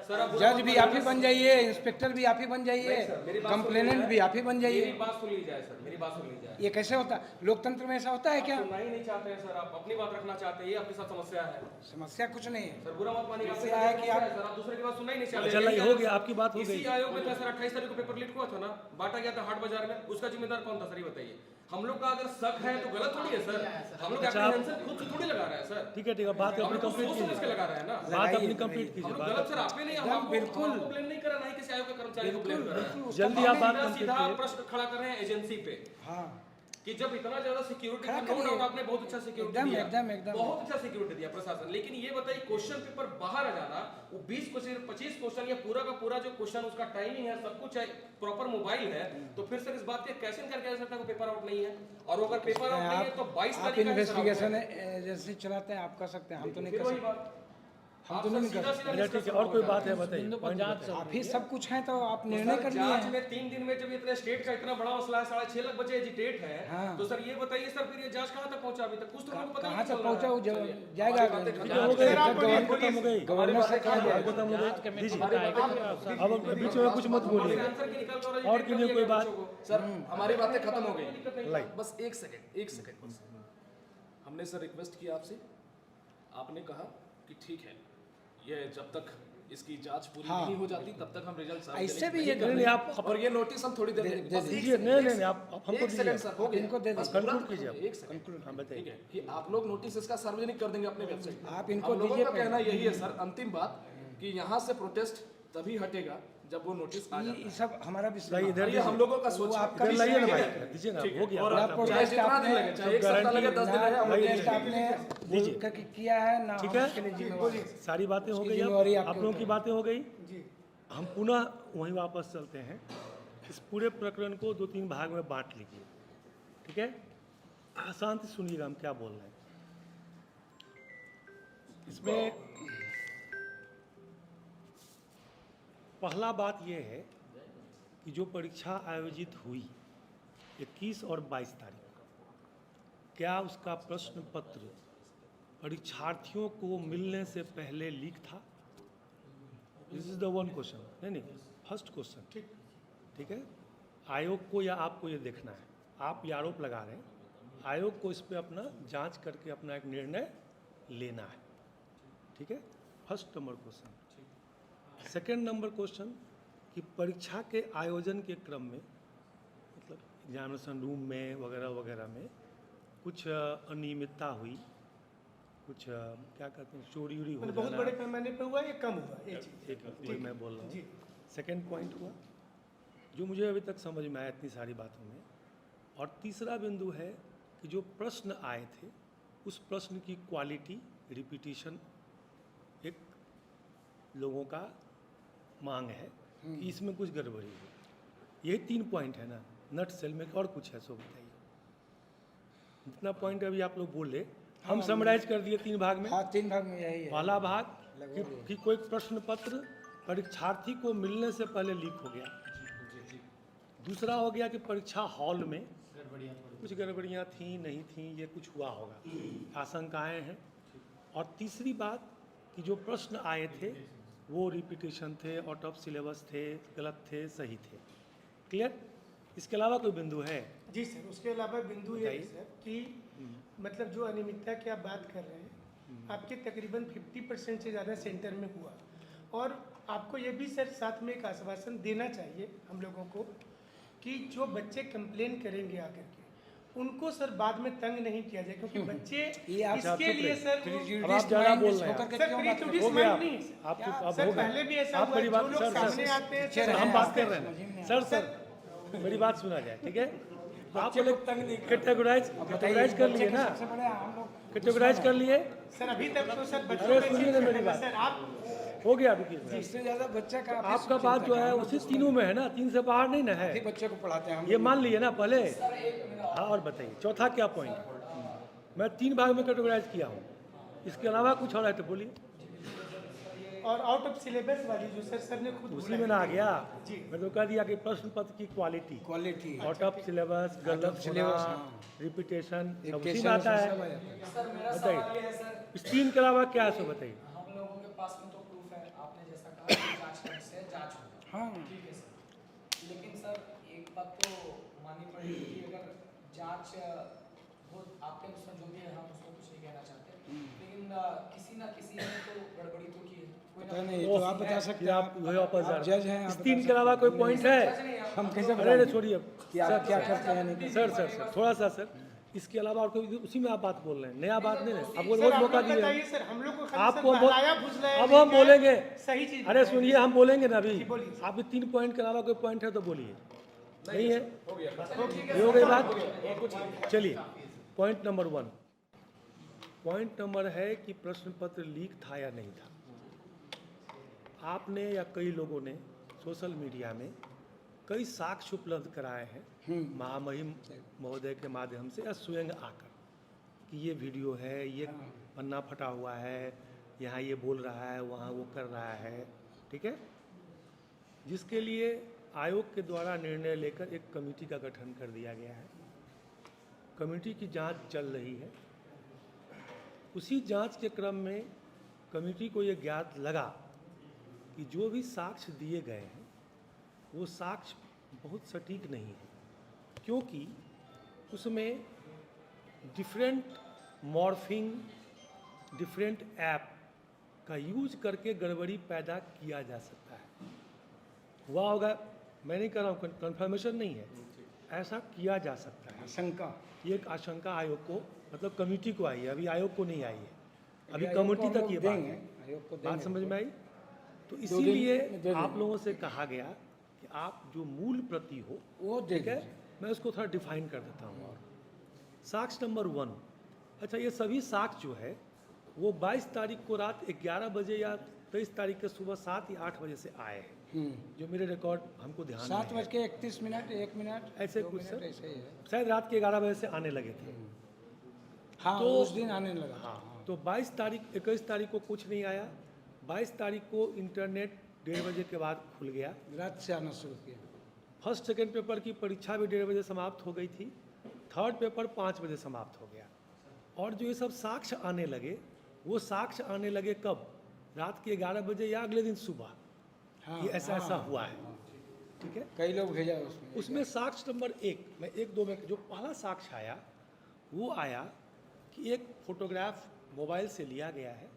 सर आप जज भी आप ही बन जाइए, इंस्पेक्टर भी आप ही बन जाइए, कंप्लेनेंट भी आप ही बन जाइए। मेरी बात सुन ली जाए सर, मेरी बात सुन ली जाए। ये कैसे होता है? लोकतंत्र में ऐसा होता है क्या? सुनना ही नहीं चाहते हैं सर, आप अपनी बात रखना चाहते हैं, ये आपके साथ समस्या है। समस्या कुछ नहीं है सर बुरा मत मानिए, समस्या है कि आप सर आप दूसरे की बात सुनना ही नहीं चाहते। चलिए, हो गया, आपकी बात हो इसी गई। आयोग में तो सर 28 तारीख को पेपर लीक हुआ था ना, बांटा गया था हाट बाजार में, उसका जिम्मेदार कौन था सर ये बताइए? हम लोग का अगर शक है तो गलत थोड़ी है सर, हम लोग एप्रीहेंशन खुद से थोड़ी लगा रहे हैं सर, ठीक है, बात अपनी कंप्लीट सोच समझ के कीजिए, लगा रहे हैं ना। बात अपनी कंप्लीट हम कीजिए, लोग गलत सर आपने नहीं, हम बिल्कुल ब्लेम नहीं कर रहे, नहीं किसी आयोग के कर्मचारी को ब्लेम कर रहे हैं। जल्दी आप बात सीधा कंप्लीट सीधा कीजिए। प्रश्न खड़ा कर रहे हैं एजेंसी पे हाँ कि जब इतना ज्यादा सिक्योरिटी खड़ा नो करिए। डाउट आपने बहुत अच्छा सिक्योरिटी एकदम, दिया, एकदम। बहुत अच्छा सिक्योरिटी दिया प्रशासन, लेकिन ये बताइए क्वेश्चन पेपर बाहर आ जाना, वो 20 क्वेश्चन 25 क्वेश्चन या पूरा का पूरा जो क्वेश्चन उसका टाइमिंग है, सब कुछ है, प्रॉपर मोबाइल है, तो फिर सर इस बात पे कैसे इनकार किया जा सकता है कि पेपर आउट नहीं है? और अगर पेपर आउट नहीं है तो 22 आप तारीख का इन्वेस्टिगेशन एजेंसी चलाते हैं, आप कर सकते हैं, हम तो नहीं कर सकते, हम तो नहीं कर सकते। अच्छा ठीक है, और कोई बात है बताइए। आप ही सब कुछ है तो आप निर्णय कर लिए जांच हैं। में 3 दिन में जब इतने स्टेट का इतना बड़ा मसला है, 6.5 लाख बच्चे एजिटेट है, हाँ। तो सर ये बताइए सर फिर ये जांच कहाँ तक पहुंचा अभी तक? कुछ तो लोगों को पता कहाँ नहीं तक चल पहुँचा रहा वो है। जाएगा, हो गई, गवर्नर से कहा जाएगा। खत्म हो गई, दीजिए। अब बीच में कुछ मत बोलिए, आंसर की निकल कर और के लिए कोई बात? सर हमारी बातें खत्म हो गई, बस एक सेकंड बस। हमने सर रिक्वेस्ट किया आपसे, आपने कहा कि ठीक है, ये जब तक इसकी जांच पूरी नहीं हो जाती तब तक हम रिजल्ट ऐसे भी ये नहीं, आप और ये नोटिस हम थोड़ी देर में दे दीजिए। नहीं, आप हमको एक सेकंड दीजिए, सर, हो गया, इनको दे बस दीजिए। पूरा- कंक्लूड कीजिए आप। एक सेकंड, हाँ बताइए। ठीक है कि आप लोग नोटिस इसका सार्वजनिक कर देंगे अपने वेबसाइट पे। आप इनको हम लोगों दीजिए का पहले। कहना यही है सर, अंतिम बात कि यहाँ से प्रोटेस्ट तभी हटेगा जब वो नोटिस आ जाता ये है। सब हमारा विषय लाइए इधर ये हम लोगों का सोच है। आपका इधर लाइए ना ठीक भाई, है। दीजिए ना, ठीक है। हो गया। और बात आप आपने- चाहे जितना दिन लगे, चाहे एक सप्ताह लगे, 10 दिन लगे, हम लोग प्रोटेस्ट आपने दीजिए। करके किया है ना, ठीक हम है, उसके लिए जिम्मेवार हैं। सारी बातें हो उसकी गई, जिम्मेवारी आप आपके लोगों ऊपर की बातें हो गई, हम पुनः वहीं वापस चलते हैं। इस पूरे प्रकरण को 2-3 भाग में बांट लीजिए, ठीक है? शांति सुनिएगा हम क्या बोल रहे हैं। इसमें पहला बात यह है कि जो परीक्षा आयोजित हुई 21 और 22 तारीख को, क्या उसका प्रश्न पत्र परीक्षार्थियों को मिलने से पहले लीक था? This is the one question. नहीं, फर्स्ट क्वेश्चन। ठीक है, आयोग को या आपको ये देखना है। आप ये आरोप लगा रहे हैं, आयोग को इस पे अपना जांच करके अपना एक निर्णय लेना है। ठीक है, first number question. Second number question कि परीक्षा के आयोजन के क्रम में, मतलब एग्जामिनेशन रूम में वगैरह वगैरह में कुछ अनियमितता हुई, कुछ क्या कहते हैं, चोरी उरी हो बहुत जाना, बड़े पैमाने पे हुआ या कम हुआ? एक वही मैं बोल रहा हूँ। सेकंड पॉइंट हुआ जो मुझे अभी तक समझ में आया इतनी सारी बातों में। और तीसरा बिंदु है कि जो प्रश्न आए थे उस प्रश्न की क्वालिटी, रिपीटिशन, एक लोगों का मांग है कि इसमें कुछ गड़बड़ी है। यही 3 पॉइंट है ना, नट सेल में। और कुछ है सो बताइए। जितना पॉइंट अभी आप लोग बोले हम समराइज कर दिए 3 भाग में। हाँ, 3 भाग में यही है। पहला भाग कि कोई प्रश्न पत्र परीक्षार्थी को मिलने से पहले लीक हो गया। दूसरा हो गया कि परीक्षा हॉल में कुछ गड़बड़ियाँ थी, नहीं थी, ये कुछ हुआ होगा, आशंकाएं हैं। और तीसरी बात कि जो प्रश्न आए थे वो रिपीटेशन थे, आउट ऑफ सिलेबस थे, गलत थे, सही थे। क्लियर? इसके अलावा कोई बिंदु है? जी सर, उसके अलावा बिंदु ये है सर कि मतलब जो अनियमितता की आप बात कर रहे हैं, आपके तकरीबन 50% से ज़्यादा सेंटर में हुआ। और आपको ये भी सर साथ में एक आश्वासन देना चाहिए हम लोगों को कि जो बच्चे कंप्लेन करेंगे आकर के, उनको सर बाद में तंग नहीं किया जाए, क्योंकि बच्चे इसके लिए सर अब आप ज़्यादा बोल रहे हैं। सर पहले भी ऐसा हुआ, जो लोग सामने आते हैं सर, हम बात कर रहे हैं। सर मेरी बात सुना जाए, ठीक है? आप लोग कैटेगराइज कर लिए ना, कैटेगराइज कर लिए सर। अभी तक तो सर अरे सुनिए ना मेरी बात, सर आप हो गया। रुकिए, इससे ज्यादा बच्चा का आपका बात जो है उसी तीनों में है ना, 3 से बाहर नहीं ना है। बच्चे को पढ़ाते हैं हम, ये मान लिए ना पहले। हाँ, और बताइए चौथा क्या पॉइंट? मैं 3 भाग में कैटेगराइज किया हूँ, इसके अलावा कुछ और है तो बोलिए। और आउट ऑफ सिलेबस वाली जो सर ने खुद उसी में ना आ गया। मैं तो कह दिया कि प्रश्न पत्र की क्वालिटी, आउट ऑफ सिलेबस, गलत होना, रिपीटेशन, सब उसी में आता है। बताइए इस 3 के अलावा क्या है सो बताइए। हम लोगों के पास में तो प्रूफ है, आपने जैसा कहा कि जांच से जांच होगा। हाँ ठीक है सर, लेकिन सर एक बात तो माननी पड़ेगी कि अगर जांच हो आपके अनुसार जो भी है, हम उसको कुछ नहीं कहना चाहते, लेकिन किसी ना किसी ने तो गड़बड़ी तो की है। पता नहीं, तो आप बता सकते हैं, आप जज हैं। इस 3 के अलावा कोई पॉइंट है? हम कैसे अरे छोड़िए क्या करते हैं नहीं? सर थोड़ा सा सर, इसके अलावा और कोई, उसी में आप बात बोल रहे हैं, नया बात नहीं है। आपको रोज मौका दिए आपको, अब हम बोलेंगे। सही चीज। अरे सुनिए, हम बोलेंगे ना अभी। आप 3 पॉइंट के अलावा कोई पॉइंट है तो बोलिए। नहीं है, ये हो गई बात। चलिए पॉइंट नंबर 1। पॉइंट नंबर है कि प्रश्न पत्र लीक था या नहीं था। आपने या कई लोगों ने सोशल मीडिया में कई साक्ष्य उपलब्ध कराए हैं महामहिम महोदय के माध्यम से या स्वयं आकर कि ये वीडियो है, ये पन्ना फटा हुआ है, यहाँ ये बोल रहा है, वहाँ वो कर रहा है। ठीक है, जिसके लिए आयोग के द्वारा निर्णय लेकर एक कमेटी का गठन कर दिया गया है। कमेटी की जांच चल रही है। उसी जांच के क्रम में कमेटी को ये ज्ञात लगा कि जो भी साक्ष्य दिए गए हैं वो साक्ष्य बहुत सटीक नहीं है, क्योंकि उसमें डिफरेंट मॉर्फिंग, डिफरेंट ऐप का यूज करके गड़बड़ी पैदा किया जा सकता है। हुआ होगा, मैं नहीं कर रहा हूँ, कंफर्मेशन नहीं है, ऐसा किया जा सकता है। आशंका, ये एक आशंका आयोग को, मतलब कमेटी को आई है, अभी आयोग को नहीं आई है। अभी कमेटी तक ये बात है। बात समझ में आई? तो इसीलिए आप लोगों से कहा गया कि आप जो मूल प्रति हो वो, ठीक है, मैं उसको थोड़ा डिफाइन कर देता हूँ। और साक्ष्य नंबर 1, अच्छा, ये सभी साक्ष्य जो है वो 22 तारीख को रात 11 बजे या 23 तारीख के सुबह 7 या 8 बजे से आए हैं, जो मेरे रिकॉर्ड हमको ध्यान 7:31 1 मिनट ऐसे कुछ ऐसे ही है। शायद रात के 11 बजे से आने लगे थे। हाँ तो उस दिन आने लगा। हाँ, तो 21 तारीख को कुछ नहीं आया। 22 तारीख को इंटरनेट 1:30 बजे के बाद खुल गया। रात से आना शुरू किया। फर्स्ट सेकंड पेपर की परीक्षा भी 1:30 बजे समाप्त हो गई थी। थर्ड पेपर 5 बजे समाप्त हो गया। और जो ये सब साक्ष्य आने लगे, वो साक्ष्य आने लगे कब? रात के 11 बजे या अगले दिन सुबह। हाँ, ये ऐसा हुआ है, ठीक है। कई लोग भेजा उसमें साक्ष्य नंबर 1, मैं 1-2 में जो पहला साक्ष्य आया वो आया कि एक फोटोग्राफ मोबाइल से लिया गया है।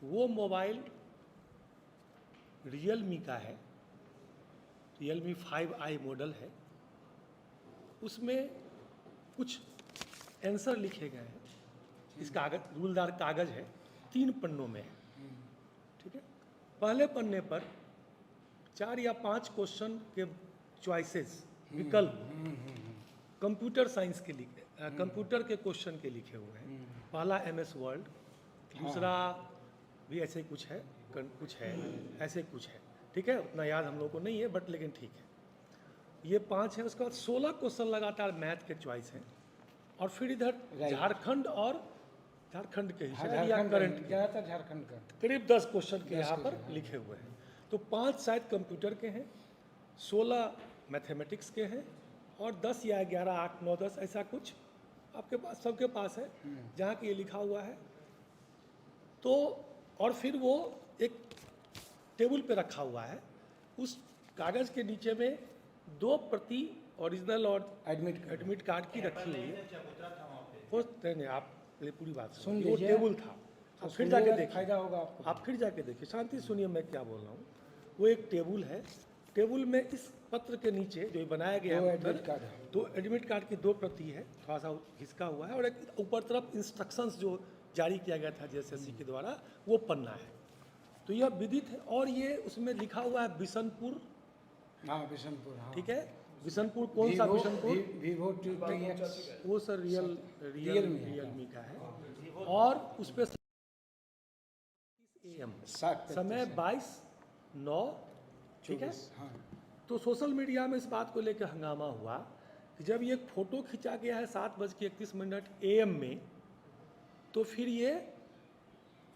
वो मोबाइल रियलमी का है, रियलमी 5i मॉडल है। उसमें कुछ आंसर लिखे गए हैं। इस कागज रूलदार कागज है, 3 पन्नों में है, ठीक है। पहले पन्ने पर 4 या 5 क्वेश्चन के चॉइसेस, विकल्प कंप्यूटर साइंस के लिखे, कंप्यूटर के क्वेश्चन के लिखे हुए हैं। पहला MS वर्ड, दूसरा भी ऐसे कुछ है, ऐसे कुछ है, ठीक है। उतना याद हम लोग को नहीं है बट लेकिन ठीक है। ये 5 है। उसके बाद 16 क्वेश्चन लगातार मैथ के चॉइस हैं। और फिर इधर झारखंड के हिस्से या करंट, ज़्यादातर झारखंड का करीब 10 क्वेश्चन के यहाँ पर लिखे हुए हैं। तो 5 शायद कंप्यूटर के हैं, 16 मैथमेटिक्स के हैं और 10 या 11, 8, 9, 10 ऐसा कुछ आपके पास, सबके पास है जहाँ कि ये लिखा हुआ है। तो और फिर वो एक टेबल पे रखा हुआ है। उस कागज़ के नीचे में 2 प्रति ओरिजिनल और एडमिट कार्ड की रखी हुई है। वो नहीं, आप ये पूरी बात सुन, वो टेबल था। आप फिर जाके देखिए, फायदा होगा आपको। आप फिर जाके देखिए, शांति सुनिए मैं क्या बोल रहा हूँ। वो एक टेबल है, टेबल में इस पत्र के नीचे जो बनाया गया है एडमिट कार्ड है, 2 एडमिट कार्ड की 2 प्रति है, थोड़ा सा घिसका हुआ है। और एक ऊपर तरफ इंस्ट्रक्शंस जो जारी किया गया था JSSC के द्वारा, वो पन्ना है। तो यह विदित है। और ये उसमें लिखा हुआ है बिशनपुर, हाँ बिशनपुर, हाँ ठीक है। बिशनपुर कौन सा बिशनपुर? Vivo T3X, वो सर रियलमी का है। और उस पर AM समय 22/9, ठीक है। तो सोशल मीडिया में इस बात को लेकर हंगामा हुआ कि जब ये फोटो खींचा गया है 7:31 AM में, तो फिर ये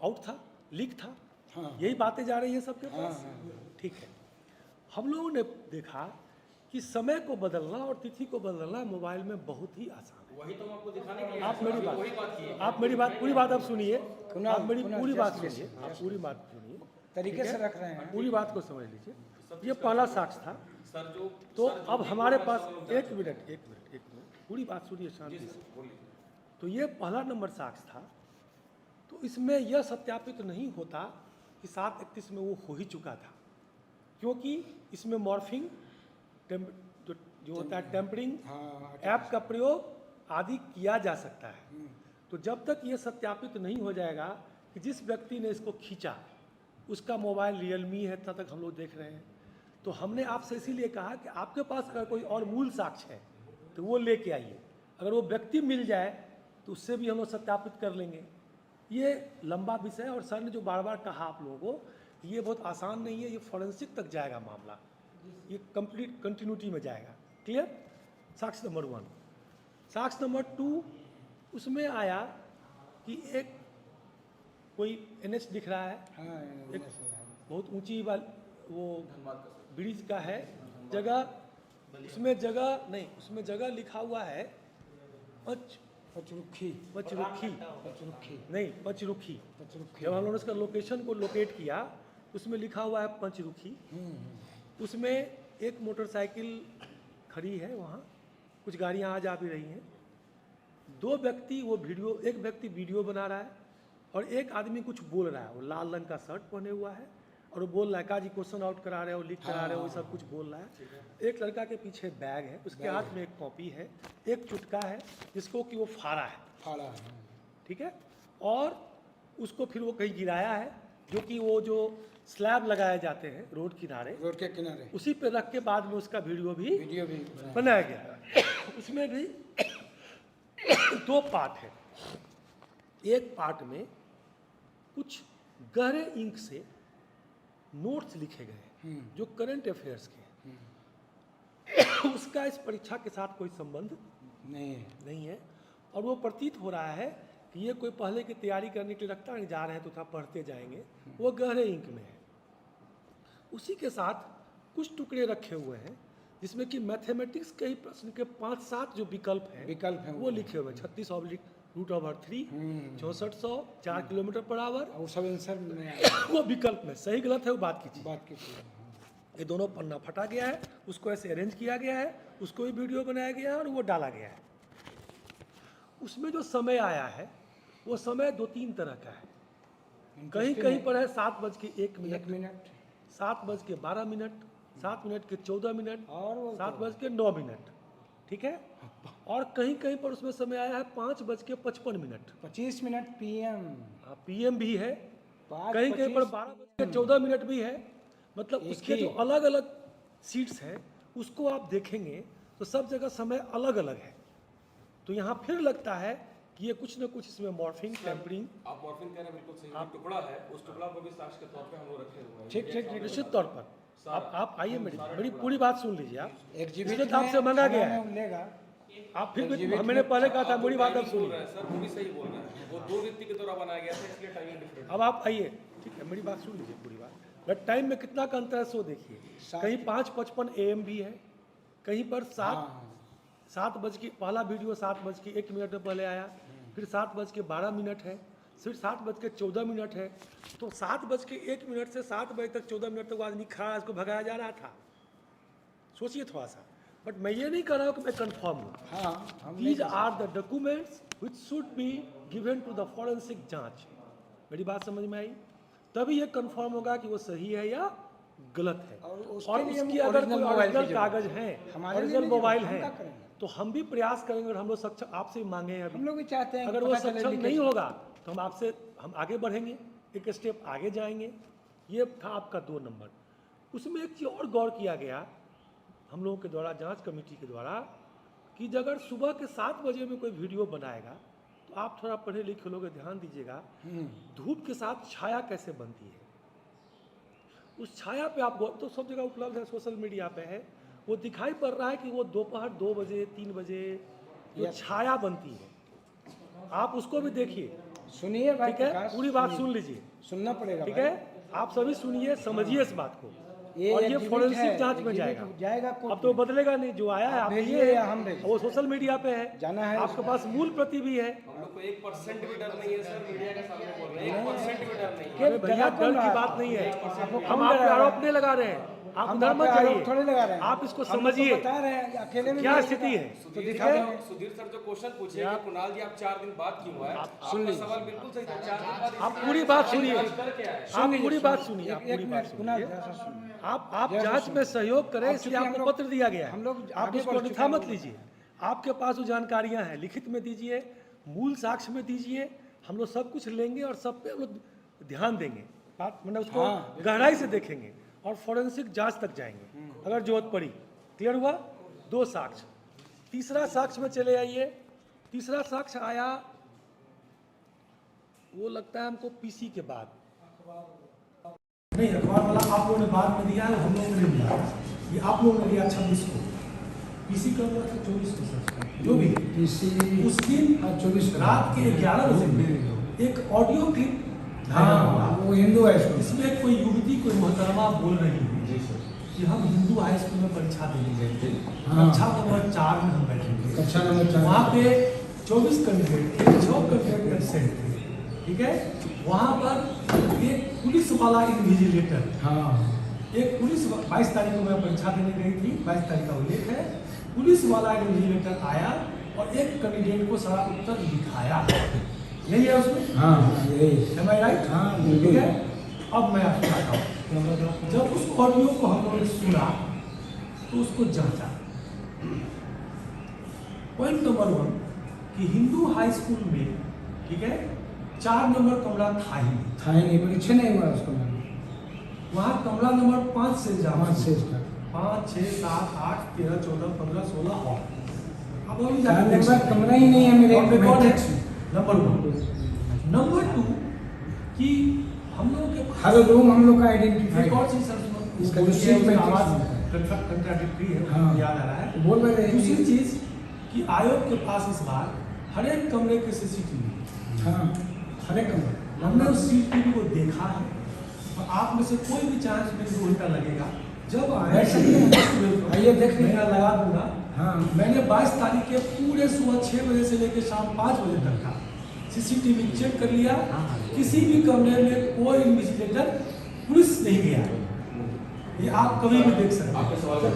आउट था, लीक था। यही बातें जा रही हैं सबके पास, ठीक है। हम लोगों ने देखा कि समय को बदलना और तिथि को बदलना मोबाइल में बहुत ही आसान है। वही तो हम आपको दिखाने के लिए आप मेरी बात पूरी बात आप सुनिए, आप मेरी पूरी बात सुनिए, आप पूरी बात सुनिए, तरीके से रख रहे हैं। पूरी बात को समझ लीजिए। ये पहला साक्ष्य था। सर जो तो अब हमारे पास एक मिनट पूरी बात सुनिए शांति से। तो ये पहला नंबर साक्ष्य था। तो इसमें यह सत्यापित नहीं होता कि 7:31 में वो हो ही चुका था, क्योंकि इसमें मॉर्फिंग जो होता है, टेम्परिंग ऐप का प्रयोग आदि किया जा सकता है। तो जब तक ये सत्यापित नहीं हो जाएगा कि जिस व्यक्ति ने इसको खींचा उसका मोबाइल रियलमी है, तब तक हम लोग देख रहे हैं। तो हमने आपसे इसीलिए कहा कि आपके पास अगर कोई और मूल साक्ष्य है तो वो लेके आइए। अगर वो व्यक्ति मिल जाए तो उससे भी हम लोग सत्यापित कर लेंगे। ये लंबा विषय है और सर ने जो बार बार कहा आप लोगों को, ये बहुत आसान नहीं है। ये फॉरेंसिक तक जाएगा मामला, ये कंप्लीट कंटिन्यूटी में जाएगा। क्लियर? साक्ष्य नंबर 1। साक्ष्य नंबर 2, उसमें आया कि एक कोई NH दिख रहा है, एक बहुत ऊंची वो ब्रिज का है जगह, उसमें जगह नहीं, उसमें जगह लिखा हुआ है पचरुखी नहीं, पचरुखी। जब हम लोगों ने उसका लोकेशन को लोकेट किया, उसमें लिखा हुआ है पंचरुखी। उसमें एक मोटरसाइकिल खड़ी है, वहाँ कुछ गाड़ियाँ आ जा भी रही हैं। 2 व्यक्ति एक व्यक्ति वीडियो बना रहा है और एक आदमी कुछ बोल रहा है। वो लाल रंग का शर्ट पहने हुआ है और वो बोल रहा है, काजी क्वेश्चन आउट करा रहे हो, लिख करा रहे हो, सब कुछ बोल रहा है। एक लड़का के पीछे बैग है, उसके हाथ में एक कॉपी है, एक चुटका है जिसको कि वो फाड़ा है, ठीक है। और उसको फिर वो कहीं गिराया है, जो कि वो जो स्लैब लगाए जाते हैं रोड के किनारे, उसी पे रख के बाद में उसका वीडियो भी बनाया गया है। उसमें भी 2 पार्ट है। एक पार्ट में कुछ गहरे इंक से नोट्स लिखे गए हैं जो करंट अफेयर्स के हैं। उसका इस परीक्षा के साथ कोई संबंध नहीं है। और वो प्रतीत हो रहा है कि ये कोई पहले की तैयारी करने के लिए रखता नहीं, जा रहे हैं तो था पढ़ते जाएंगे, वो गहरे इंक में है। उसी के साथ कुछ टुकड़े रखे हुए हैं जिसमें कि मैथमेटिक्स के ही प्रश्न के 5-7 जो विकल्प हैं वो लिखे हुए हैं। 36/√3, 6400, 4 किलोमीटर पर आवर, वो सब आंसर में वो विकल्प में सही गलत है वो बात कीजिए। ये दोनों पन्ना फटा गया है, उसको ऐसे अरेंज किया गया है, उसको भी वीडियो बनाया गया है और वो डाला गया है। उसमें जो समय आया है वो समय 2-3 तरह का है। कहीं कहीं पर है 7:01, 7:12, 7:14 और 7:09, ठीक है। और कहीं कहीं पर उसमें समय आया है 5:55, 25 मिनट PM, PM भी है, कहीं कहीं पर 12:14 भी है। मतलब उसके जो अलग अलग सीट्स हैं उसको आप देखेंगे तो सब जगह समय अलग अलग है। तो यहाँ फिर लगता है कि ये कुछ ना कुछ इसमें मॉर्फिंग, टेम्परिंग। आप मॉर्फिंग कह रहे हैं, बिल्कुल सही। आप टुकड़ा है, उस टुकड़ा को भी साक्ष्य के तौर पे हम लोग रखे हुए हैं। ठीक, निश्चित तौर पर आप आइए, मेरी पूरी बात सुन लीजिए। आप एग्जीबिट तो आपसे मंगा गया है, लेगा आप फिर भी मैंने पहले कहा था मेरी बात आप सुनिए। सर वो भी सही बोल रहे हैं, वो 2 व्यक्ति के द्वारा बनाया गया था, इसलिए टाइमिंग डिफरेंट। अब आप आइए, ठीक है, मेरी बात सुन लीजिए पूरी बात। बट टाइम में कितना का अंतर है सो देखिए। कहीं 5:55 AM भी है, कहीं पर 7 बज के पहला वीडियो 7:01 में पहले आया, फिर 7:12 है, फिर 7:14 है। तो 7:01 से 7 बजे तक 14 मिनट तक आदमी खड़ा, इसको भगाया जा रहा था। सोचिए थोड़ा सा। बट मैं ये नहीं कर रहा हूँ कि मैं कन्फर्म हूँ। These are the documents which should be given to the forensic जांच। मेरी बात समझ में आई? तभी ये कंफर्म होगा कि वो सही है या गलत है। और उसकी अगर कोई ओरिजिनल कागज है, ओरिजिनल मोबाइल है, तो हम भी प्रयास करेंगे और हम लोग सक्षम आपसे मांगे हैं अभी। हम लोग भी चाहते हैं अगर वो सक्षम नहीं होगा तो हम आगे बढ़ेंगे, एक स्टेप आगे जाएंगे। ये था आपका 2 नंबर। उसमें एक चीज़ और गौर किया गया हम लोगों के द्वारा, जांच कमेटी के द्वारा, कि अगर सुबह के 7 बजे में कोई वीडियो बनाएगा तो आप थोड़ा पढ़े लिखे लोग ध्यान दीजिएगा, धूप के साथ छाया कैसे बनती है। उस छाया पे आप तो सब जगह उपलब्ध है, सोशल मीडिया पे है, वो दिखाई पड़ रहा है कि वो दोपहर 2 बजे 3 बजे जो छाया बनती है, आप उसको भी देखिए, सुनिए भाई, ठीक है, पूरी बात सुन लीजिए, सुनना पड़ेगा, ठीक है। आप सभी सुनिए, समझिए इस बात को। और ये फोरेंसिक जांच में जाएगा। अब तो बदलेगा नहीं, जो आया है आप भेजिए, हम वो सोशल मीडिया पे है, जाना है, आपके पास मूल प्रति भी है। हम लोग को 1% भी डर नहीं है सर, मीडिया के सामने बोल रहे हैं, 1% भी डर नहीं है। अरे भैया, डर की बात नहीं है, हम आप पे आरोप नहीं लगा रहे हैं, आप उधर मत जाइए, थोड़े लगा रहे हैं, आप इसको समझिए बता रहे हैं अकेले में क्या स्थिति है। तो सुधीर सर जो क्वेश्चन पूछे कि कुणाल जी आप 4 दिन बाद क्यों आए, आपका सवाल बिल्कुल सही था। 4 दिन बाद आप पूरी बात सुनिए, आप पूरी बात सुनिए, आप जांच में सहयोग करें, इसलिए आपको पत्र दिया गया है। आप इसको अन्यथा मत लीजिए। आपके पास जो जानकारियां हैं लिखित में दीजिए, मूल साक्ष्य में दीजिए, हम लोग सब कुछ लेंगे और सब पे हम लोग ध्यान देंगे, बात मतलब उसको गहराई से देखेंगे और फोरेंसिक जांच तक जाएंगे अगर जरूरत पड़ी। क्लियर हुआ? 2 साक्ष्य। तीसरा साक्ष्य में चले आइए। तीसरा साक्ष्य आया, वो लगता है हमको PC के बाद नहीं, अखबार वाला आप लोगों ने बाद में दिया है, हम लोगों ने लिया, ये आप लोगों ने लिया 26 को, PC कब हुआ था? 24 को सर, जो भी PC उस दिन 24 रात के 11 बजे में एक ऑडियो क्लिप, वो हिंदू है, इसमें कोई युवती, कोई मोहतरमा बोल रही है कि हम हिंदू हाई स्कूल में परीक्षा देने गए थे, कक्षा नंबर 4 में हम बैठे थे, कक्षा नंबर 4, वहाँ पे 24 कैंडिडेट थे, 6 कैंडिडेट एब्सेंट थे, ठीक है। वहाँ पर एक पुलिस वाला इन्विजिलेटर, एक पुलिस 22 तारीख को मैं परीक्षा देने गई थी, 22 तारीख का उल्लेख है, पुलिस वाला इन्विजिलेटर आया और एक कैंडिडेट को सारा उत्तर दिखाया, यही है उसमें, यही है, राइट? ठीक है। अब मैं आपको बताता हूँ, जब उस ऑडियो को हम लोगों ने सुना तो उसको जांचा। पॉइंट नंबर 1 कि हिंदू हाई स्कूल में, ठीक है, 4 नंबर कमरा था ही नहीं, परीक्षा नहीं हुआ उसको, वहाँ कमरा नंबर 5 से ज्यादा, 5 6 7 8 13 14 15 16 और अब अभी नंबर कमरा ही नहीं है मेरे रिकॉर्ड। नंबर 1। नंबर 2 कि हम लोगों के हर रूम हम लोग का आइडेंटिफाई, एक और चीज इसका जो सीट में आवाज कंट्राडिक्टरी है, याद आ रहा है, बोल रहे हैं। दूसरी चीज कि आयोग के पास इस बार हर एक कमरे के CCTV हाँ हर एक कमरा हमने उस CCTV को देखा है और आप में से कोई भी चाहे उसमें 2 घंटा लगेगा जब बैठ सकते हैं। आइए देख लें। मैं लगा दूंगा। हाँ मैंने 22 तारीख के पूरे सुबह 6 बजे से लेकर शाम 5 बजे तक का CCTV चेक कर लिया। किसी भी कमरे में कोई इन्वेस्टिगेटर पुलिस नहीं गया। ये आप कभी भी देख सकते हैं। आपके सवाल का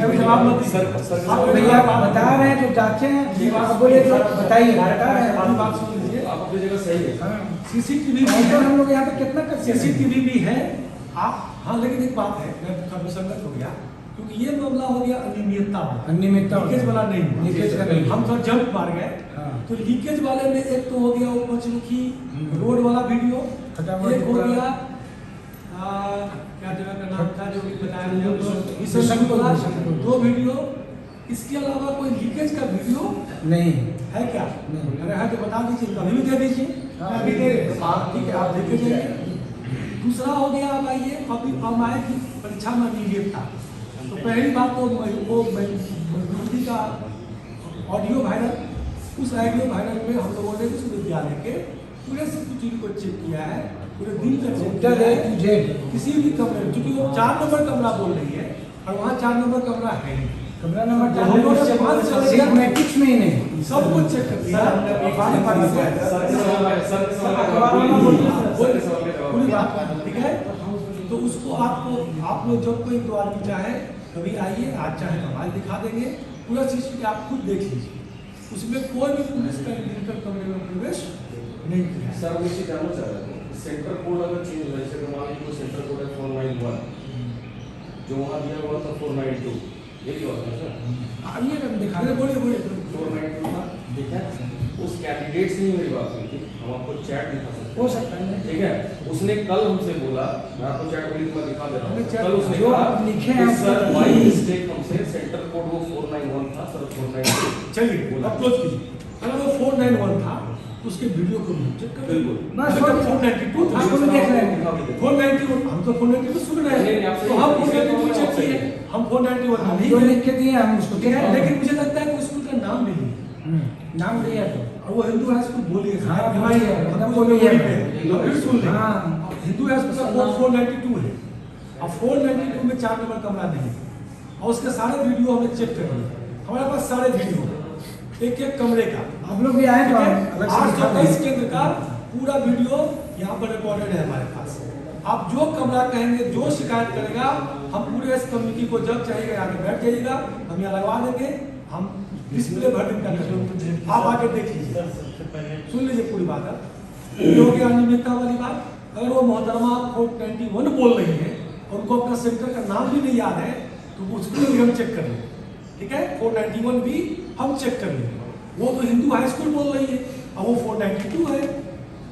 कभी जवाब मत दीजिए। आप भैया बता रहे हैं जो जांचे हैं आप बोलिए तो बताइए बता रहे हैं। हमारी बात सुन लीजिए। आप अपनी जगह सही है। हाँ CCTV भी तो है, हम लोग यहाँ पे कितना कर सकते हैं? CCTV भी है। आप हाँ, लेकिन एक बात है, मैं विसंगत हो गया क्योंकि ये मामला हो गया अनियमितता वाला, अनियमितता वाला। लीकेज वाला नहीं हुआ। लीकेज का नहीं। हम थोड़ा जंप मार गए। हाँ। तो लीकेज वाले में एक तो हो गया वो पंचमुखी रोड वाला वीडियो, फटाफट एक हो पूरा- गया क्या जगह का नाम था जो भी बताया बिशनपुर। 2 वीडियो। इसके अलावा कोई लीकेज का वीडियो नहीं है क्या? नहीं। अगर है तो बता दीजिए, कभी भी दे दीजिए। अभी दे रहे हैं। आप ठीक है, आप देखे जाइए। दूसरा हो गया, अब आइए अभी हमारे की परीक्षा में अनियमितता। तो पहली बात तो वो मजदूरी का ऑडियो वायरल, उस ऑडियो वायरल में हम लोगों ने विश्वविद्यालय के पूरे CCTV को चेक किया है, पूरे दिन का चेक किया है। किसी भी कमरे में, क्योंकि वो 4 नंबर कमरा बोल रही है और वहाँ 4 नंबर कमरा है नहीं। कमरा नंबर तो हम लोगों ने वहाँ से चले गए, मैट्रिक्स में ही नहीं सब कुछ चेक कर लिया। पूरी बात ठीक है। तो उसको आप लोग जब कोई 2 आदमी चाहे कभी आइए, आज चाहे मोबाइल दिखा देंगे, पूरा CCTV आप खुद देख लीजिए। उसमें कोई भी पुलिस का डिजिटल कमरे में प्रवेश नहीं किया। सर मैं ये जानना चाह रहा था, सेंटर कोड अगर चेंज हो, जैसे मान लीजिए सेंटर कोड है 491, जो वहाँ दिया हुआ था 492, ये भी होता है सर? आइए हम दिखा अरे दें। बोलिए 492 था, देखा उस कैंडिडेट से ही मेरी बात हुई थी, हम आपको चैट दिखा सकते हो सकता है हैं, ठीक है? उसने कल हमसे बोला, मैं आपको चैट बोली तो मैं दिखा दे रहा हूँ। हमने कल उसने जो कहा आप लिखे कि हैं सर उसको- बाई मिस्टेक हमसे सेंटर कोड वो 491 था सर 492। चलिए अपलोड कीजिए। अगर वो 491 था उसके वीडियो को भी चेक कर बिल्कुल। बस अगर 492 था आप लोग देख लेंगे। 491, हम तो 492 सुन रहे नहीं, हैं, आपसे तो हम ये 492 चेक सही किए, है। हम 491 हम नहीं जो गए। लिख के दिए हम उसको ठीक है, देख लेकिन मुझे लगता है कि स्कूल का नाम नहीं है नाम दिया तो और वो हिंदू हाई स्कूल बोलिए हाँ, हमारी बोलिए, मतलब बोलिए। हिंदू स्कूल नहीं। हाँ। अब हिंदू हाई स्कूल का कोड 492 है। अब 492 में 4 नंबर कमरा नहीं है और उसके सारे वीडियो हमने चेक कर लिए। हमारे पास सारे वीडियो एक कमरे का, हम लोग भी आए तो अलग से दिखा 823 देंगे। केंद्र का पूरा वीडियो यहाँ पर रिकॉर्डेड है हमारे पास। आप जो कमरा कहेंगे, जो शिकायत करेगा, हम पूरे इस कम्युनिटी को जब चाहिएगा आके बैठ जाइएगा, हम यहाँ लगवा देंगे। हम डिस्प्ले भर दिन का करेंगे, आप आके देख लीजिए, सुन लीजिए पूरी बात है। ये हो गया अनियमितता वाली बात। अगर वो मोहतरमा 491 बोल रही है और उनको अपना सेंटर का नाम भी नहीं याद है तो उसको भी हम चेक कर लेंगे, ठीक है? 491 भी हम चेक कर लेंगे। वो तो हिंदू हाई स्कूल बोल रही है और वो 492 है,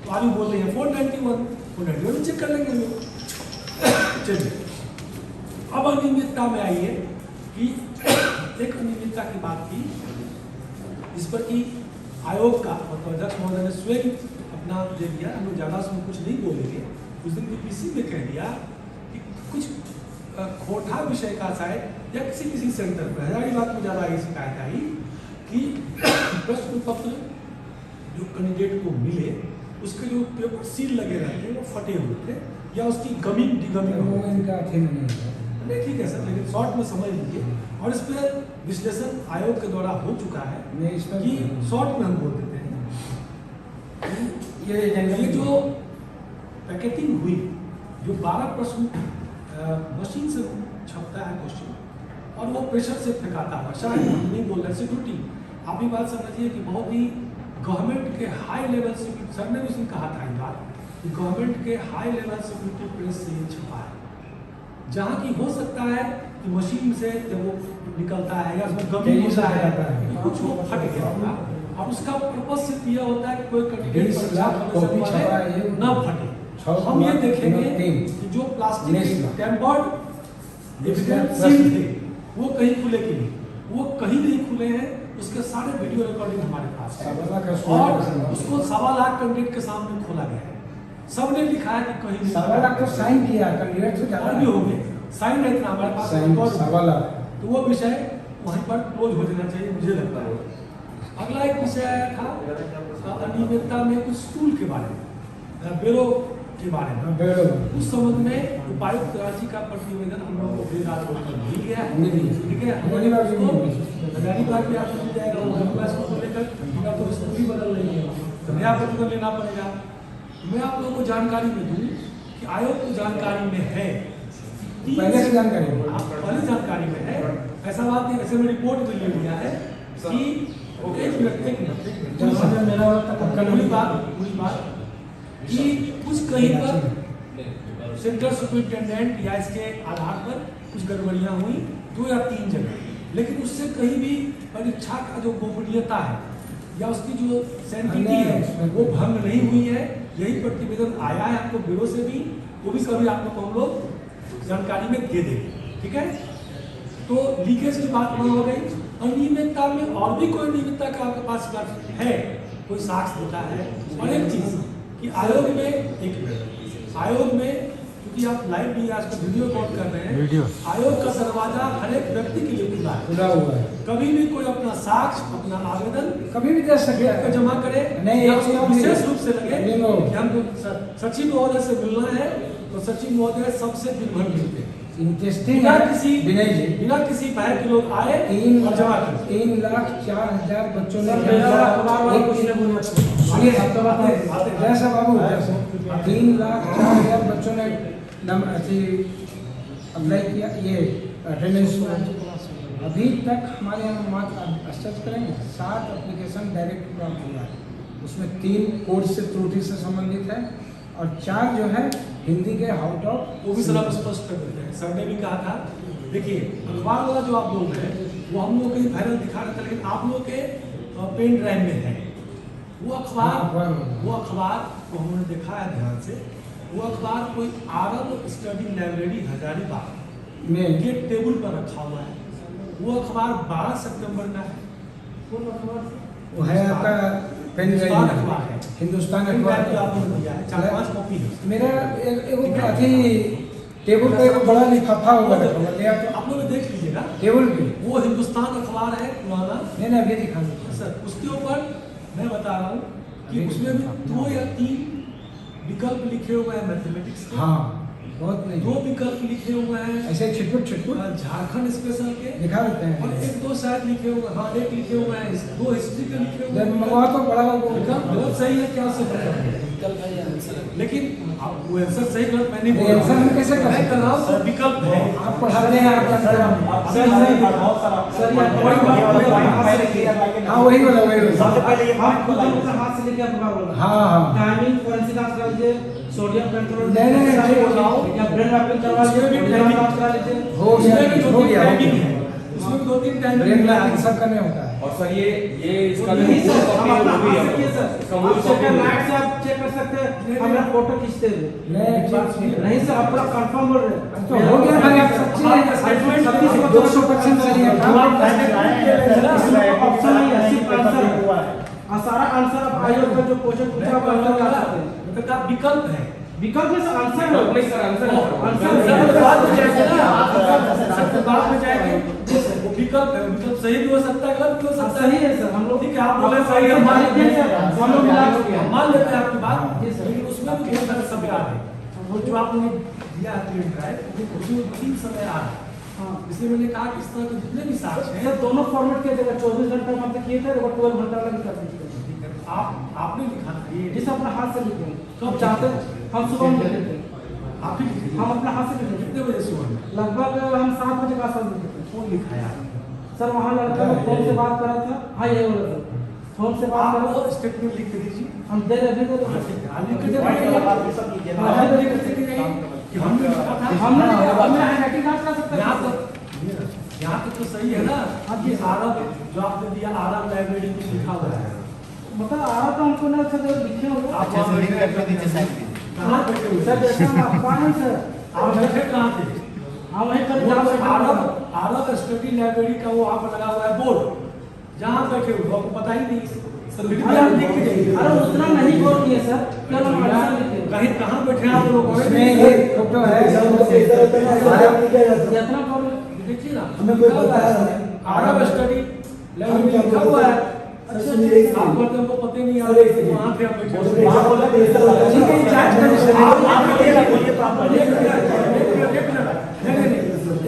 तो आगे बोल रही है 491 चेक कर लेंगे लोग। चलिए अब अनियमितता में आइए कि एक अनियमितता की बात की इस पर कि आयोग का मतलब अध्यक्ष महोदय ने स्वयं अपना दे दिया। हम लोग ज़्यादा उसमें कुछ नहीं बोलेंगे। उस दिन PPC में कह दिया कि कुछ खोटा विषय का शायद या किसी सेंटर पर हजारीबाग में ज़्यादा ये शिकायत आई कि प्रश्न पत्र जो कैंडिडेट को मिले उसके जो पेपर सील लगे रहते हैं वो फटे हुए थे या उसकी गमिंग डिगमिंग वो इनका थे नहीं, ठीक है सर, लेकिन शॉर्ट में समझ लीजिए। और इस पर विश्लेषण आयोग के द्वारा हो चुका है नहीं, इस पर कि शॉर्ट में हम बोल देते हैं ये जो पैकेटिंग हुई, जो 12 प्रश्न मशीन से छपता है क्वेश्चन और वो प्रेशर से फेंकाता है, शायद हम नहीं बोल रहे सिक्योरिटी। आप ये बात समझिए कि बहुत ही गवर्नमेंट के हाई लेवल सिक्योरिटी, सर ने भी उसने कहा था ये बात कि गवर्नमेंट के हाई लेवल सिक्योरिटी प्रेस से ये छपा है, जहाँ की हो सकता है कि मशीन से जब वो निकलता है या उसमें गमी होता है तो कुछ वो फट गया होगा और उसका पर्पज सिर्फ यह होता है कि कोई कैंडिडेट न फटे। हम ये देखेंगे कि जो प्लास्टिक टेम्पर्ड एविडेंस सील थे वो कहीं खुले कि नहीं, वो कहीं नहीं खुले हैं। उसके सारे वीडियो रिकॉर्डिंग हमारे पास है और उसको 1.25 लाख कैंडिडेट के सामने खोला गया है। सबने लिखा है कि कहीं 1.25 लाख तो साइन किया कैंडिडेट से ज़्यादा भी हो गए, साइन है इतना हमारे पास, 1.25 लाख। तो वो विषय वहीं पर क्लोज हो जाना चाहिए मुझे लगता है। अगला एक विषय था अनियमितता में कुछ स्कूल के बारे में, ब्यूरो के बारे में। उस संबंध में उपायुक्त रांची का प्रतिवेदन हम लोगों को मिल गया है, ठीक है। हमारी बात भी आपको मिल जाएगा को लेकर, तो स्कूल ही बदल रही है तो नया प्रतिवेदन लेना पड़ेगा। मैं आप लोगों को जानकारी में दूँ कि आयोग को जानकारी में है, पहले से जानकारी पहले जानकारी में है। ऐसा बात नहीं, ऐसे में रिपोर्ट में ले लिया है कि पूरी बात कि कुछ कहीं पर सेंट्रल सुपरिटेंडेंट या इसके आधार पर कुछ गड़बड़ियां हुई 2 या 3 जगह, लेकिन उससे कहीं भी परीक्षा का जो गोपनीयता है या उसकी जो सैंटिटी है वो भंग नहीं हुई है। यही प्रतिवेदन आया है आपको ब्यूरो से भी, वो भी कभी आप लोग को हम लोग जानकारी में दे देंगे, ठीक है। तो लीकेज की बात वहाँ हो गई। अनियमितता में और भी कोई अनियमितता का आपके पास है, कोई साक्ष्य देता है। और एक चीज कि आयोग में क्योंकि आप लाइव भी आज का वीडियो कॉल कर रहे हैं, आयोग का दरवाजा हर एक व्यक्ति के लिए खुला हुआ है। कभी भी कोई अपना साक्ष्य, अपना आवेदन कभी भी दे सके, जमा करे। नहीं, विशेष रूप से लगे कि हमको सचिव महोदय से मिलना है तो सचिव महोदय सबसे दिन भर मिलते हैं। इंटरेस्टिंग बिना किसी भय के लोग आए और जमा कर 3,04,000 बच्चों ने जैसा बाबू 3,04,000 बच्चों ने अप्लाई किया ये अटेंडेंस। अभी तक हमारे यहाँ मात्र स्टच करेंगे 7 एप्लीकेशन डायरेक्ट प्राप्त हुआ है, उसमें 3 कोड से त्रुटि से संबंधित है और 4 जो है हिंदी के आउट ऑफ। वो भी सर आप स्पष्ट कर देते हैं। सर ने भी कहा था, देखिए अखबार वाला जो आप लोग हैं वो हम लोग के वायरल दिखा रहे थे, लेकिन आप लोग के पेन ड्राइव में है वो अखबार को हमने देखा है ध्यान से। वो अखबार कोई आरब स्टडी लाइब्रेरी हजारीबाग में के टेबल पर रखा हुआ है। वो अखबार 12 सितंबर का है। कौन अखबार? वो है आपका हिंदुस्तान अखबार है। हिंदुस्तान अखबार आपने दिया है, 4-5 कॉपी है। मेरा टेबल पे एक बड़ा लिफाफा होगा, आप लोग देख लीजिएगा टेबल पे। वो हिंदुस्तान अखबार है पुराना। नहीं अभी दिखा सर उसके ऊपर मैं बता रहा हूँ कि उसमें भी 2 या 3 विकल्प लिखे हुए हैं मैथमेटिक्स के। हाँ बहुत नहीं, 2 विकल्प लिखे हुए हैं ऐसे छिटपुट झारखंड स्पेशल के दिखा देते हैं। और 1-2 शायद लिखे हुए, हाँ 1 लिखे हुए हैं, 2 हिस्ट्री के लिखे हुए हैं। मंगवा तो बड़ा गलत सही है क्या उससे, लेकिन आप वो आंसर सही गलत मैंने बोला। आंसर हम कैसे कर रहा हूँ? विकल्प है, आप पढ़ाते हैं आप हाँ वही बोला सबसे पहले ये हाथ से लेके आपका बोला। हाँ टाइमिंग फोरेंसिक आंसर करा लीजिए, सोडियम कंट्रोल नहीं या ब्रेन मैपिंग करवा लीजिए, ब्रेन मैप करा लीजिए। हो गया उसमें 2-3 टाइम ब्रेन मैपिंग सब करने होता है। और सर ये इसका नहीं सर, हम अपना हाथ से किए सर, आप सेकंड से आप चेक कर सकते हैं, हम फोटो खींचते हैं। नहीं सर, आप पूरा कंफर्म बोल रहे हैं तो हो गया भाई, आप सच्ची है 200% सही है। ऑप्शन नहीं है, सिर्फ आंसर हुआ है और सारा आंसर आप आयोग का जो क्वेश्चन पूछा आप आंसर कर सकते हैं। तो क्या विकल्प है? विकल्प में सर आंसर है, नहीं सर आंसर बाद में जाएगा ना, बाद में जाएंगे। वो विकल्प है, विकल्प सही भी हो सकता है, गलत भी हो सकता है। सही है सर, हम लोग ठीक है, आप बोले सही है, मान लेते हैं सर, हम लोग मान लेते हैं आपकी बात, लेकिन उसमें भी बहुत सारे समय आ रहे हैं। वो जो आपने दिया है पेन ड्राइव, उसमें 3 समय आ रहे हैं। इसलिए मैंने कहा कि इस तरह के जितने भी साक्ष्य हैं सर दोनों फॉर्मेट के जगह 24 घंटा में आपने किए थे और 12 घंटा लगे कर दीजिए। आपने लिखा था ये, जिसे अपना हाथ से लिखे कब चाहते हैं हम सुबह में लिखते हैं, आप ही लिखे, हम अपना हाथ से लिखते हैं। कितने बजे सुबह में? लगभग हम 7 बजे का आसपास लिखते हैं। कौन लिखाया सर? वहाँ लड़का फोन से बात कर रहा था। हाँ यही बोला सर, फोन से बात कर रहा था। स्टेटमेंट लिख के दीजिए, हम दे रहे थे यहाँ तक तो सही है ना। अब ये आरब जो आपने दिया, आरब लाइब्रेरी में लिखा हुआ है, मतलब आरब तो हमको ना अच्छा लिखे होगा। आप कहाँ बैठे हुए? सर जैसे हम अखबार है सर, आप बैठे कहाँ थे? हम वहीं पर आरब स्टडी लाइब्रेरी का वो आप लगा हुआ है बोर्ड, जहाँ बैठे हुए आपको पता ही नहीं। अरे उतना नहीं बोल दिए सर, कहीं कहाँ बैठे आप लोग? फोटो है देखिए ना, आरब स्टडी लाइब्रेरी लिखा हुआ है, अच्छा आप बोलते हमको पता ही नहीं आ रहा वहाँ पे आप बैठे वहाँ बोला ठीक है जांच कमीशन आप बोलिए प्रॉपर्ली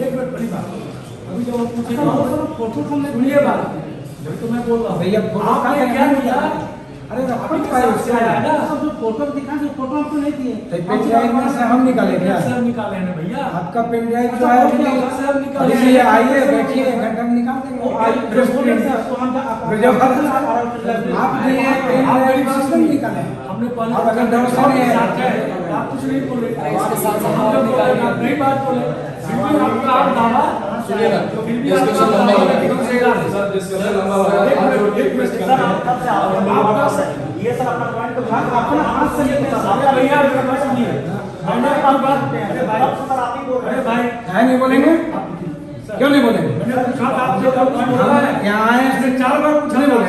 एक मिनट बड़ी बात अभी जब हम पूछेंगे फोटो सुनिए बात जब तो मैं बोल रहा हूँ भैया आपने क्या किया अरे अपन का उससे आया ना सब जो फोटो दिखा जो फोटो हमको नहीं दिए पेन ड्राइव में से हम निकाले क्या सब निकाले हैं भैया आपका पेन ड्राइव जो है सब निकाले अभी ये आइए बैठिए एक घंटा में निकाल देंगे रेस्टोरेंट से तो हम आप दिए पेन ड्राइव सिस्टम निकाले हमने पहले आप अगर डॉक्टर नहीं है आप कुछ नहीं बोले इसके साथ आप नहीं बात बोले फिर भी आपका आप दावा सुनिए ना फिर भी डिस्कशन लंबा हो रहा है सर डिस्कशन लंबा हो रहा है एक मिनट सर आप कब से आपका ये सर अपना पॉइंट को अपना हाथ से लेकर आपका भैया आपका बात सुनिए मैंने आपकी बात अरे भाई सर आप ही बोल रहे अरे भाई है नहीं बोलेंगे क्यों नहीं बोलेंगे मैंने पूछा था आपसे कब कुछ बोला है यहाँ आए इसने 4 बार पूछा नहीं बोले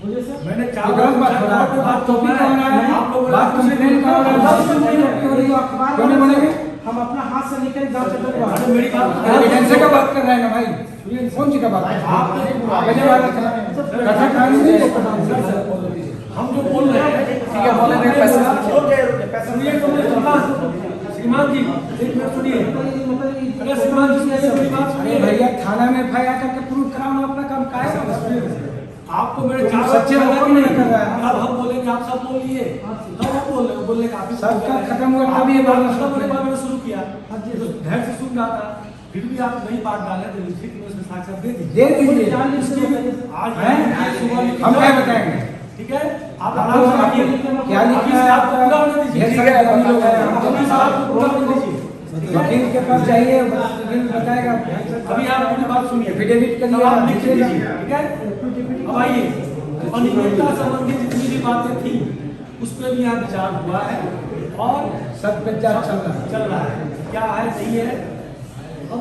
बोलेंगे मैंने तो 4 गलत बात हो रहा है बात टॉपिक का हो रहा है आप लोग बात कंप्लेन का हो रहा है क्यों नहीं बोलेंगे हम अपना हाथ से लेकर जांच अरे मेरी बात एविडेंस का बात कर रहे हैं ना भाई कौन सी का बात आप गजब वाला कथा कहानी नहीं हम जो बोल रहे हैं ठीक है बोले नहीं पैसा सुनिए तो श्रीमान जी एक मिनट सुनिए अरे श्रीमान जी सुनिए मेरी बात अरे सुनिए भैया थाना में एफआईआर करके प्रूव कराओ अपना काम काहे आपको मेरे 4 सच्चे लोगों को नहीं कर रहा है अब हम बोलेंगे आप सब बोलिए तब हम बोल रहे हैं बोलने का आप सबका खत्म हुआ तभी ये बात खत्म होने के बाद मैंने शुरू किया तो धैर्य से सुन रहा था फिर भी आप नहीं बात डाले तो लिखित में उसमें साक्षात दे दीजिए आज सुबह हम क्या बताएंगे ठीक है आप आराम से आइए क्या लिखा है आपको पूरा होने दीजिए ढेर सारे आदमी लोग हैं अभी आपको पूरा होने दीजिए वकील के पास जाइए वकील बताएगा अभी आप मेरी बात सुनिए एफिडेविट के अब लिए आप लिख लीजिए ठीक है अब आइए अनियमितता संबंधी जितनी भी बातें थी उस पर भी यहाँ विचार हुआ है और सब पे जांच चल रहा है क्या है नहीं है अब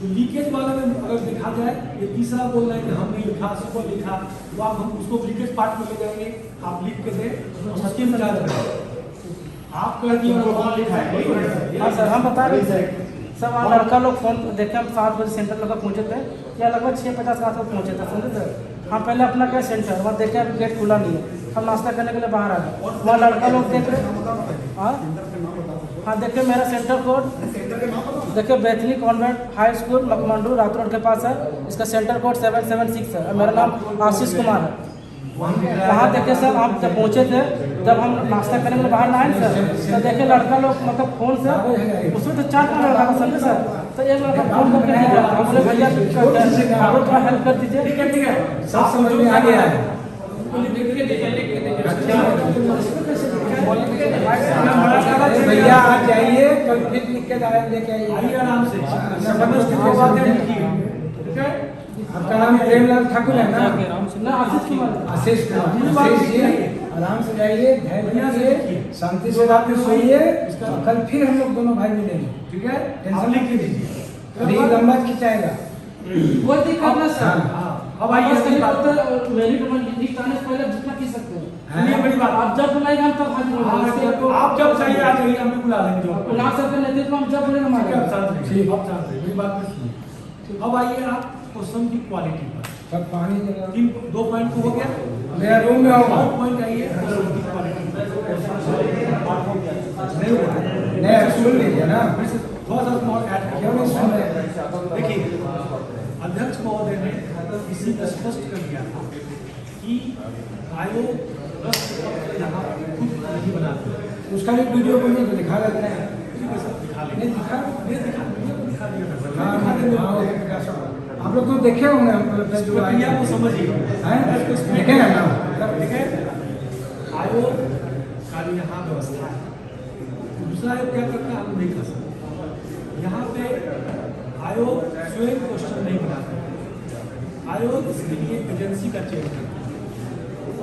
लीकेज वाले में अगर देखा जाए ये तीसरा बोल रहे हैं कि हमने लिखा सुबह लिखा तो आप हम उसको लीकेज पार्ट में ले जाएंगे आप लिख के दे उसकी विचार आप कह दिए हाँ सर हम बता रहे हैं सब वहाँ लड़का लोग फोन देखे हम 7 बजे सेंटर लगा पहुँचे थे या लगभग 6:50 के आसपास पहुँचे थे समझे सर हम पहले अपना क्या सेंटर वहाँ देखे अभी गेट खुला नहीं है हम नाश्ता करने के लिए बाहर आ गए वहाँ लड़का लोग देख रहे हाँ देखे मेरा सेंटर कोड देखिए बैथनी कॉन्वेंट हाई स्कूल मकमंडू रात रोड के पास है इसका सेंटर कोड 776 है और मेरा नाम आशीष कुमार है वहाँ देखे सर हम जब पहुँचे थे जब हम नाश्ता करने के लिए बाहर ना आए सर तो देखे लड़का लोग मतलब फ़ोन से उसमें तो 4-5 लड़का था समझे सर तो एक लड़का फ़ोन करके नहीं गया हम बोले भैया आप थोड़ा हेल्प कर दीजिए ठीक है सब समझ में आ गया है भैया आज जाइए कल फिर लिख के लेके आइए आराम से ठीक है आपका नाम प्रेमलाल ठाकुर है ना आशीष कुमार आशीष जी आराम से जाइए धैर्य से शांति से रात में सोइए कल फिर हम लोग दोनों भाई मिलेंगे ठीक है टेंशन लिख दीजिए अभी लंबा खिंचाएगा कोई दिक्कत ना सर अब आइए मेरी लिस्ट आने से पहले जितना की सकते हैं सुनिए बड़ी बात आप जब बुलाएंगे हम तब हाजिर आप जब चाहिए आ जाइए हम भी बुला लेंगे जो ना सर के नेतृत्व हम जब बोलेंगे हमारे आप शांत रहिए आप शांत रहिए मेरी बात में सुनिए अब आइए आप क्वेश्चन की क्वालिटी पर सब पानी जला 2 पॉइंट को हो गया मेरा रूम में होगा और पॉइंट आइए क्वेश्चन की क्वालिटी नहीं सुन लीजिए ना थोड़ा सा और ऐड क्यों नहीं सुन रहे देखिए अध्यक्ष महोदय ने इसी में स्पष्ट कर दिया था कि आयोग यहाँ खुद नहीं बनाते उसका भी वीडियो बन तो दिखा देते हैं दिखा नहीं दिखा दिखा दिया आप लोग तो देखे होंगे हम प्रक्रिया को समझिए देखे ना ठीक है आयोग का यहाँ व्यवस्था है दूसरा आयोग क्या करता है हम नहीं कर सकते यहाँ पे आयोग स्वयं क्वेश्चन नहीं बनाता आयोग इसके लिए एजेंसी का चयन करता है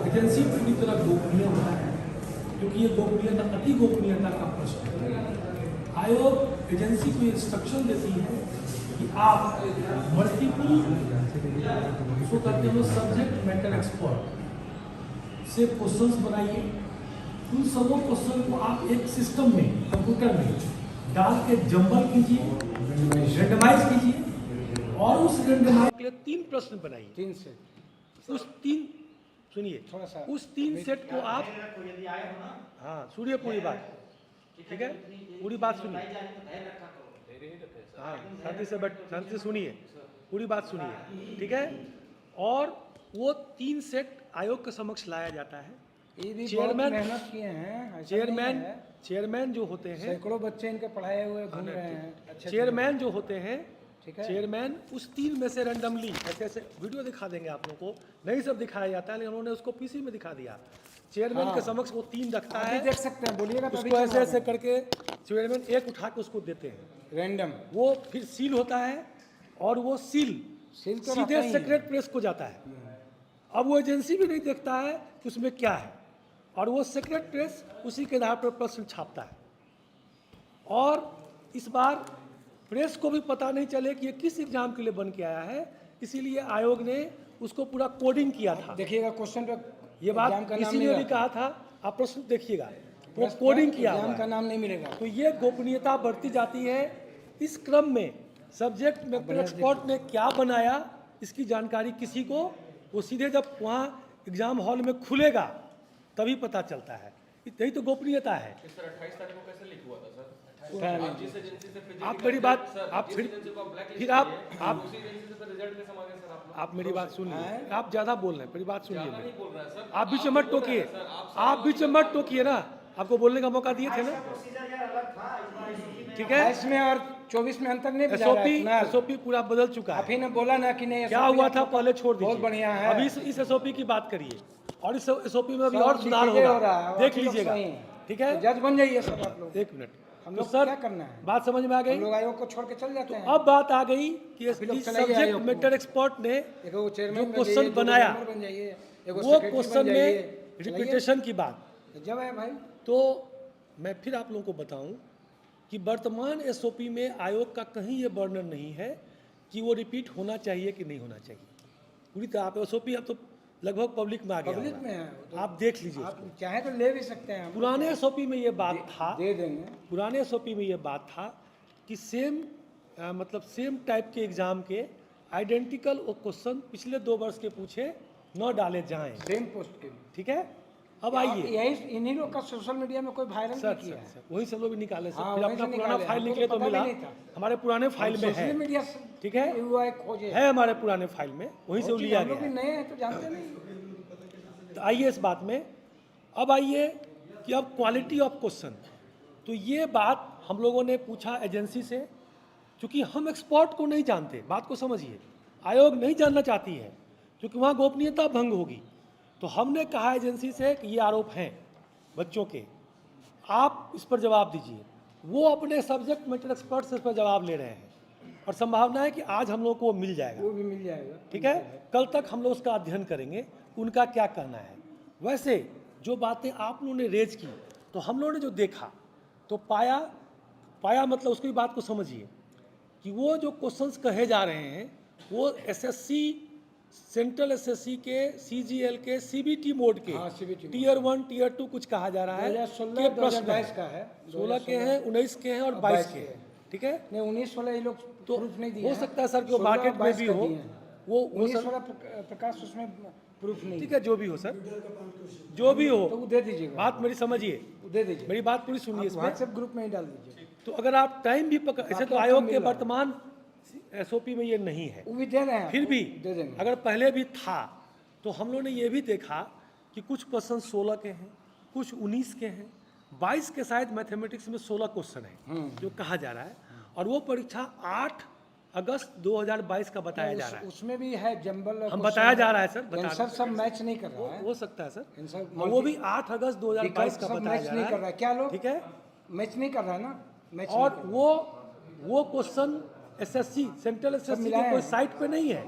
एजेंसी पूरी तरह गोपनीय होता है क्योंकि ये गोपनीयता अति गोपनीयता का प्रश्न है आयोग एजेंसी को इंस्ट्रक्शन देती है कि आप मल्टीपल उसको कहते हैं सब्जेक्ट मैटर एक्सपर्ट से क्वेश्चंस बनाइए उन सबों क्वेश्चन को आप एक सिस्टम में कंप्यूटर में डाल के जंबल कीजिए रेंडमाइज कीजिए और उस रेंडमाइज के लिए 3 प्रश्न बनाइए 3 से उस 3 सुनिए थोड़ा सा उस 3 सेट को आप हाँ सुनिए पूरी बात, ठीक है, पूरी बात सुनिए, हाँ शांति से सुनिए, पूरी बात सुनिए, ठीक है। और वो 3 सेट आयोग के समक्ष लाया जाता है। ये भी चेयरमैन मेहनत किए हैं, ऐसा नहीं है। चेयरमैन जो होते हैं, सैकड़ों बच्चे इनके पढ़ाए हुए घूम रहे हैं। अच्छे चेयरमैन जो होते हैं, ठीक है। चेयरमैन उस 3 में से रैंडमली ऐसे वीडियो दिखा देंगे आप लोगों को, नहीं सब दिखाया जाता है, लेकिन उन्होंने उसको पीसी में दिखा दिया। चेयरमैन के समक्ष वो 3 रखता आप है, भी देख सकते हैं, बोलिएगा तो उसको ऐसे ऐसे करके चेयरमैन एक उठा के उसको देते हैं रैंडम, वो फिर सील होता है और वो सील तो सीधे सेक्रेट प्रेस को जाता है। अब वो एजेंसी भी नहीं देखता है कि उसमें क्या है, और वो सेक्रेट प्रेस उसी के आधार पर प्रश्न छापता है। और इस बार प्रेस को भी पता नहीं चले कि ये किस एग्जाम के लिए बन के आया है, इसीलिए आयोग ने उसको पूरा कोडिंग किया था। देखिएगा क्वेश्चन पे ये बात इसीलिए भी कहा था, आप प्रश्न देखिएगा, वो कोडिंग किया हुआ एग्जाम का है। नाम नहीं मिलेगा। तो ये गोपनीयता बढ़ती जाती है। इस क्रम में सब्जेक्ट मैटर एक्सपर्ट ने क्या बनाया इसकी जानकारी किसी को, वो सीधे जब वहाँ एग्जाम हॉल में खुलेगा तभी पता चलता है। यही तो गोपनीयता है। सर 28 तारीख को कैसे लीक हुआ था सर? आप जिस एजेंसी से फिजिकली आप मेरी बात सर, आप जिस फिर एजेंसी को blacklist फिर किए, आप उसी एजेंसी से फिर रिजल्ट कैसे मांगे सर आप लोग? आप मेरी बात सुन लीजिए, आप ज़्यादा बोल रहे हैं, मेरी बात सुनिए ज़्यादा मेरी। नहीं बोल रहा है सर। आप बीच में मत टोकिए, आप बीच में मत टोकिए ना, आपको बोलने का मौका दिए थे ना, ठीक है। 22 में और 24 में अंतर नहीं बजा रहा है। एसओपी पूरा बदल चुका आप है। ही ने बोला ना कि नहीं क्या SOP हुआ था आपको पहले छोड़ दीजिए, बहुत बढ़िया है। अभी इस एसओपी की बात करिए, और इस एसओपी में अभी सब और सुधार लीकेज हो होगा, रहा है, देख आप लोग लीजिएगा, सही हैं। ठीक है। तो जज बन जाइए सब आप लोग। 1 मिनट, हम तो लोग सर क्या करना है? बात समझ में आ गई। हम लोग आयोग को छोड़ के चल जाते तो हैं। अब बात आ गई कि आप ही लोग चलाइए सब्जेक्ट आयोग को। मैटर एक्सपर्ट ने एगो चेयरमैन जो बन क्वेश्चन जाइए, दो बनाया, मेंबर बन जाइए, एगो वो सेक्रेटरी क्वेश्चन बन में जाइए, चलाइए। रिपीटेशन की बात। जब है भाई, तो मैं फिर आप लोगों को बताऊं कि वर्तमान एसओपी में आयोग का कहीं ये वर्णन नहीं है कि वो रिपीट होना चाहिए कि नहीं होना चाहिए। पूरी तरह आप एसओपी अब तो लगभग पब्लिक में आ गया पब्लिक होगा। में है तो आप देख लीजिए आप उसको। चाहे तो ले भी सकते हैं। पुराने एसओपी में ये बात था, दे देंगे। पुराने एसओपी में ये बात था कि मतलब सेम टाइप के एग्जाम के आइडेंटिकल क्वेश्चन पिछले 2 वर्ष के पूछे न डाले जाएं, सेम पोस्ट के लिए। ठीक है। अब आइए यही इन्हीं लोग का सोशल मीडिया में कोई वायरल सर, नहीं किया है। वही सब लोग भी निकाले सर, हाँ, फिर वहीं अपना से पुराना निकाले, फाइल हमको निकले तो पता भी मिला, नहीं था। हमारे पुराने फाइल में है, सोशल मीडिया ठीक है, हुआ खोजे है हमारे पुराने फाइल में, वहीं से वो लिया हम लोग भी गया। नए हैं तो जानते नहीं। तो आइए इस बात में, अब आइए कि अब क्वालिटी ऑफ क्वेश्चन। तो ये बात हम लोगों ने पूछा एजेंसी से, क्योंकि हम एक्सपर्ट को नहीं जानते, बात को समझिए, आयोग नहीं जानना चाहती है क्योंकि वहाँ गोपनीयता भंग होगी। तो हमने कहा एजेंसी से कि ये आरोप हैं बच्चों के, आप इस पर जवाब दीजिए। वो अपने सब्जेक्ट मैटर एक्सपर्ट से इस पर जवाब ले रहे हैं, और संभावना है कि आज हम लोग को वो मिल जाएगा, वो भी मिल जाएगा, ठीक है। कल तक हम लोग उसका अध्ययन करेंगे, उनका क्या कहना है। वैसे जो बातें आप लोगों ने रेज की, तो हम लोगों ने जो देखा तो पाया मतलब उसकी बात को समझिए कि वो जो क्वेश्चंस कहे जा रहे हैं वो एसएससी, सेंट्रल एसएससी के, सीजीएल के, सीबीटी मोड के, हाँ, CBT टियर 1 टियर 2 कुछ कहा जा रहा है 2016 के प्रश्न 2022 का है, 16 के हैं, 19 के हैं और 22 के हैं, ठीक है। नहीं 19 वाला ये लोग तो प्रूफ नहीं दिए हो सकता है सर कि वो मार्केट में भी हो, वो 19 सर, वाला प्रकाश उसमें प्रूफ नहीं। ठीक है, जो भी हो सर, जो भी हो, तो वो दे दीजिएगा, बात मेरी समझिए, वो दे दीजिए, मेरी बात पूरी सुनिए इसमें। व्हाट्सएप ग्रुप में ही डाल दीजिए। तो अगर आप टाइम भी पकड़, ऐसे तो आयोग के वर्तमान एसओपी में ये नहीं है, वो भी दे रहे हैं, फिर भी दे देंगे। अगर पहले भी था तो हम लोगों ने ये भी देखा कि कुछ क्वेश्चन 16 के हैं, कुछ 19 के हैं, 22 के शायद मैथमेटिक्स में 16 क्वेश्चन है जो कहा जा रहा है, और वो परीक्षा 8 अगस्त 2022 का बताया जा रहा है। उसमें भी है जंबल, हम बताया जा रहा है सर, आंसर सब मैच नहीं कर रहा है, हो सकता है सर, आंसर और वो भी 8 अगस्त 2022 का सब बताया मैच जा नहीं रहा कर रहा है, है। क्या लोग ठीक है। मैच नहीं कर रहा है ना, मैच और नहीं कर रहा वो क्वेश्चन एसएससी, सेंट्रल एसएससी मिलाए के कोई हैं। साइट पे नहीं है,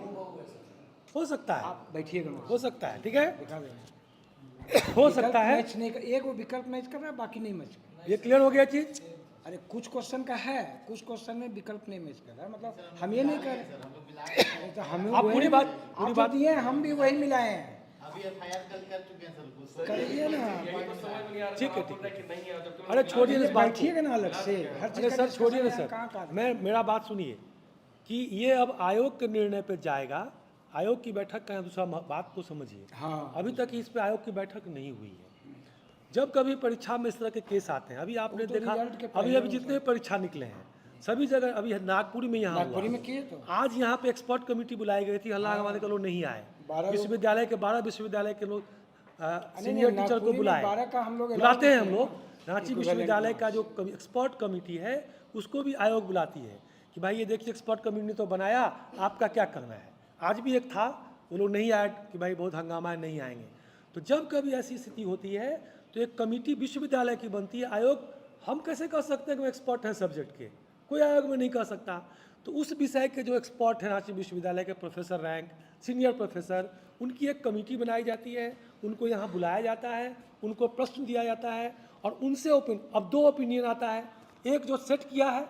हो सकता है, आप बैठिएगा ना, हो सकता है, ठीक है, दिखा देंगे। हो सकता है। मैच नहीं कर, एक वो विकल्प मैच कर रहा है, बाकी नहीं मैच कर रहा ये क्लियर हो गया चीज। है। अरे कुछ क्वेश्चन का है, कुछ क्वेश्चन में विकल्प नहीं मैच कर रहा है, मतलब हम ये नहीं कर रहे, तो हमें आप वही- पूरी बात आप जो दिए हैं, हम भी वही मिलाए हैं, अभी एफआईआर कल कर चुके हैं सर कुछ। करिए ना, ठीक है, ठीक है, अरे छोड़िए इस बात बैठिएगा ना अलग से, हर चीज अरे का सर छोड़िए ना discussion है, सर, कहाँ कहाँ मेरा बात सुनिए कि ये अब आयोग के निर्णय पे जाएगा आयोग की बैठक का दूसरा बात को समझिए। हाँ। अभी तक इस पे आयोग की बैठक नहीं हुई है। जब कभी परीक्षा में इस तरह के केस आते हैं, अभी आपने तो देखा, रिजल्ट के अभी पहले जितने परीक्षा निकले हैं सभी जगह, अभी नागपुर में यहाँ नागपुर हुआ। में किए तो आज यहाँ पे एक्सपर्ट कमेटी बुलाई गई थी, हल्ला हमारे के लोग नहीं आए। 12 विश्वविद्यालय के 12 विश्वविद्यालय के लोग सीनियर टीचर नागपुरी को में बुलाए, 12 का हम लोग बुलाते हैं हम एलान लोग। किए रांची equivalent विश्वविद्यालय का marks। जो एक्सपर्ट कमेटी है उसको भी आयोग बुलाती है कि भाई ये देखिए एक्सपर्ट कमेटी ने तो बनाया, आपका क्या करना है। आज भी एक था, वो लोग नहीं आए कि भाई बहुत हंगामा है, नहीं आएंगे। तो जब कभी ऐसी स्थिति होती है तो एक कमेटी विश्वविद्यालय की बनती है। आयोग हम कैसे कह सकते हैं कि वो एक्सपर्ट हैं सब्जेक्ट के, कोई आयोग में नहीं कह सकता। तो उस विषय के जो एक्सपर्ट हैं रांची विश्वविद्यालय के प्रोफेसर रैंक, सीनियर प्रोफेसर, उनकी एक कमेटी बनाई जाती है, उनको यहाँ बुलाया जाता है, उनको प्रश्न दिया जाता है और उनसे अब 2 ओपिनियन आता है। एक जो सेट किया है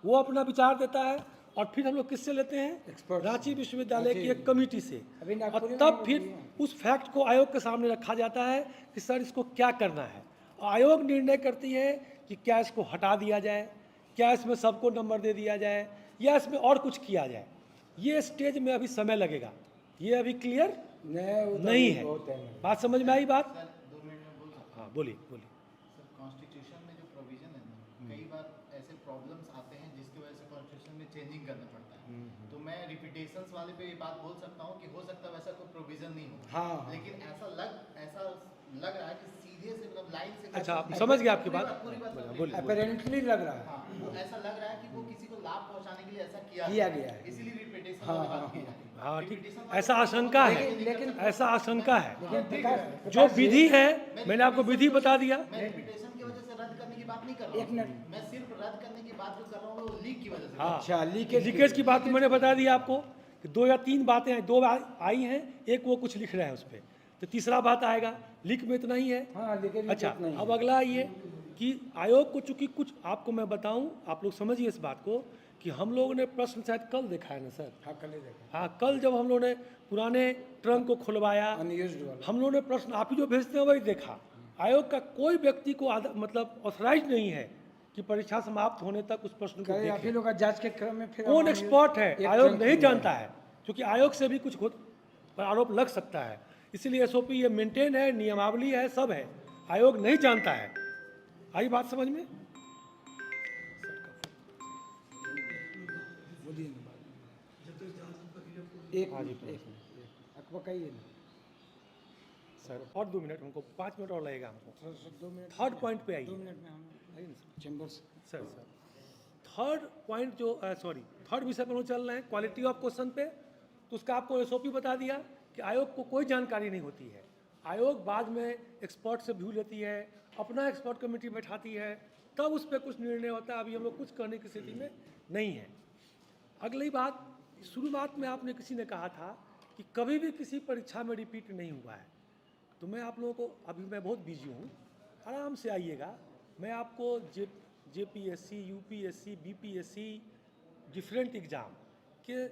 वो अपना विचार देता है और फिर हम लोग किससे लेते हैं, रांची विश्वविद्यालय की एक कमेटी से। और तब फिर उस फैक्ट को आयोग के सामने रखा जाता है कि सर इसको क्या करना है। आयोग निर्णय करती है कि क्या इसको हटा दिया जाए, क्या इसमें सबको नंबर दे दिया जाए, या इसमें और कुछ किया जाए। ये स्टेज में अभी समय लगेगा, ये अभी क्लियर नहीं है। बात समझ में आई बात? हाँ बोलिए बोलिए। कॉन्स्टिट्यूशन में जो प्रोविजन है ना, कई बार ऐसे प्रॉब्लम्स आते हैं जिसकी वजह से कॉन्स्टिट्यूशन में चेंजिंग करना पड़ता है। तो मैं रिपीटेशंस वाले पे ये बात बोल सकता हूँ कि हो सकता है वैसा कोई प्रोविजन नहीं हो, हाँ। लेकिन ऐसा लग रहा है कि सीधे से मतलब लाइन से। अच्छा समझ गया आपकी बात, बोलिए। अपेरेंटली लग रहा है। हाँ, तो ऐसा लग रहा है कि वो किसी को लाभ पहुंचाने के लिए ऐसा किया गया है। इसीलिए रिपीटेशन हाँ, वाली बात हाँ, की जा रही है। हाँ ठीक, Repetition ऐसा आशंका है, लेकिन ऐसा आशंका है। लेकिन जो विधि है, मैंने आपको विधि बता दिया। मैं रिपीटेशन की वजह से रद्द करने की बात नहीं कर रहा हूँ। एक मिनट। मैं सिर्फ रद्द करने की बात जो कर रहा हूँ वो लीक की वजह से। हाँ अच्छा, लीकेज की बात मैंने बता दी आपको कि 2 या 3 बातें हैं, 2 आई हैं, एक वो कुछ लिख रहे हैं उस पर, तो तीसरा बात आएगा। लीक में इतना ही है। हाँ, लीकेज अच्छा इतना ही है। अब अगला ये कि आयोग को चूंकि कुछ आपको मैं बताऊं, आप लोग समझिए इस बात को कि हम लोगों ने प्रश्न शायद कल देखा है ना सर। हाँ, कल ही देखा। हाँ कल जब हम लोगों ने पुराने ट्रंक को खुलवाया, अनयूज्ड वाला। हम लोगों ने प्रश्न आप ही जो भेजते हैं वही देखा। आयोग का कोई व्यक्ति को मतलब ऑथराइज नहीं है कि परीक्षा समाप्त होने तक उस प्रश्न को आप ही देखे। लोग का जांच के क्रम में फिर कौन हम एक्सपर्ट है एक आयोग ट्रंक नहीं खुलवाया। जानता है, क्योंकि आयोग से भी कुछ पर आरोप लग सकता है। इसीलिए एसओपी ये मेंटेन है, नियमावली है, सब है, आयोग नहीं जानता है। आई बात समझ में? एक आपको कहिए ना सर और 2 मिनट, हमको 5 मिनट और लगेगा हमको। 2 मिनट। थर्ड पॉइंट पे आइए। 2 मिनट में हम आइए ना चैम्बर से। सर थर्ड पॉइंट जो थर्ड विषय पर हम चल रहे हैं, क्वालिटी ऑफ क्वेश्चन पे। तो उसका आपको एसओपी बता दिया कि आयोग को कोई जानकारी नहीं होती है। आयोग बाद में एक्सपर्ट से व्यू लेती है, अपना एक्सपर्ट कमेटी बैठाती है, तब उस पर कुछ निर्णय होता है। अभी हम लोग कुछ करने की स्थिति में नहीं है। अगली बात, शुरुआत में आपने किसी ने कहा था कि कभी भी किसी परीक्षा में रिपीट नहीं हुआ है। तो मैं आप लोगों को, अभी मैं बहुत बिजी हूँ, आराम से आइएगा, मैं आपको JPSC, UPSC, BPSC, different exam के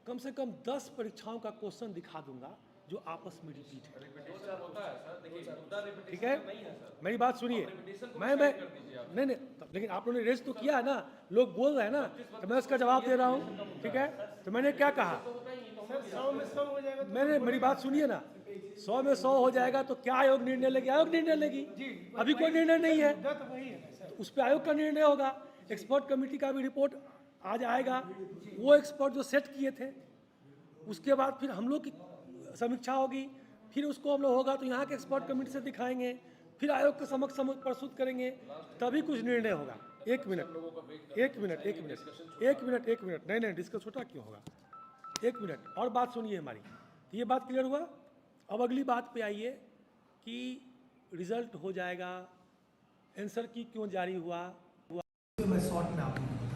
कम से कम 10 परीक्षाओं का क्वेश्चन दिखा दूंगा जो आपस में रिपीट है। ठीक है, मेरी बात सुनिए। मैं नहीं, लेकिन आप लोगों ने रेज तो किया है ना, लोग बोल रहे हैं ना, तो मैं उसका जवाब दे रहा हूँ। ठीक है, तो मैंने क्या कहा, 100 में 100 हो जाएगा। मैंने, मेरी बात सुनिए ना, 100 में 100 हो जाएगा तो क्या आयोग निर्णय लेगी? आयोग निर्णय लेगी। अभी कोई निर्णय नहीं है, उस पर आयोग का निर्णय होगा। एक्सपर्ट कमेटी का भी रिपोर्ट आज आएगा, वो एक्सपर्ट जो सेट किए थे, उसके बाद फिर हम लोग की समीक्षा होगी, फिर उसको हम लोग होगा तो यहाँ के एक्सपर्ट कमेटी से दिखाएंगे, फिर आयोग के समक्ष प्रस्तुत करेंगे, तभी कुछ निर्णय होगा। एक मिनट, नहीं डिस्कस छोटा क्यों होगा? 1 मिनट और बात सुनिए हमारी। तो ये बात क्लियर हुआ। अब अगली बात पे आइए कि रिजल्ट हो जाएगा, आंसर की क्यों जारी हुआ। मैं शॉर्ट में आपको बताता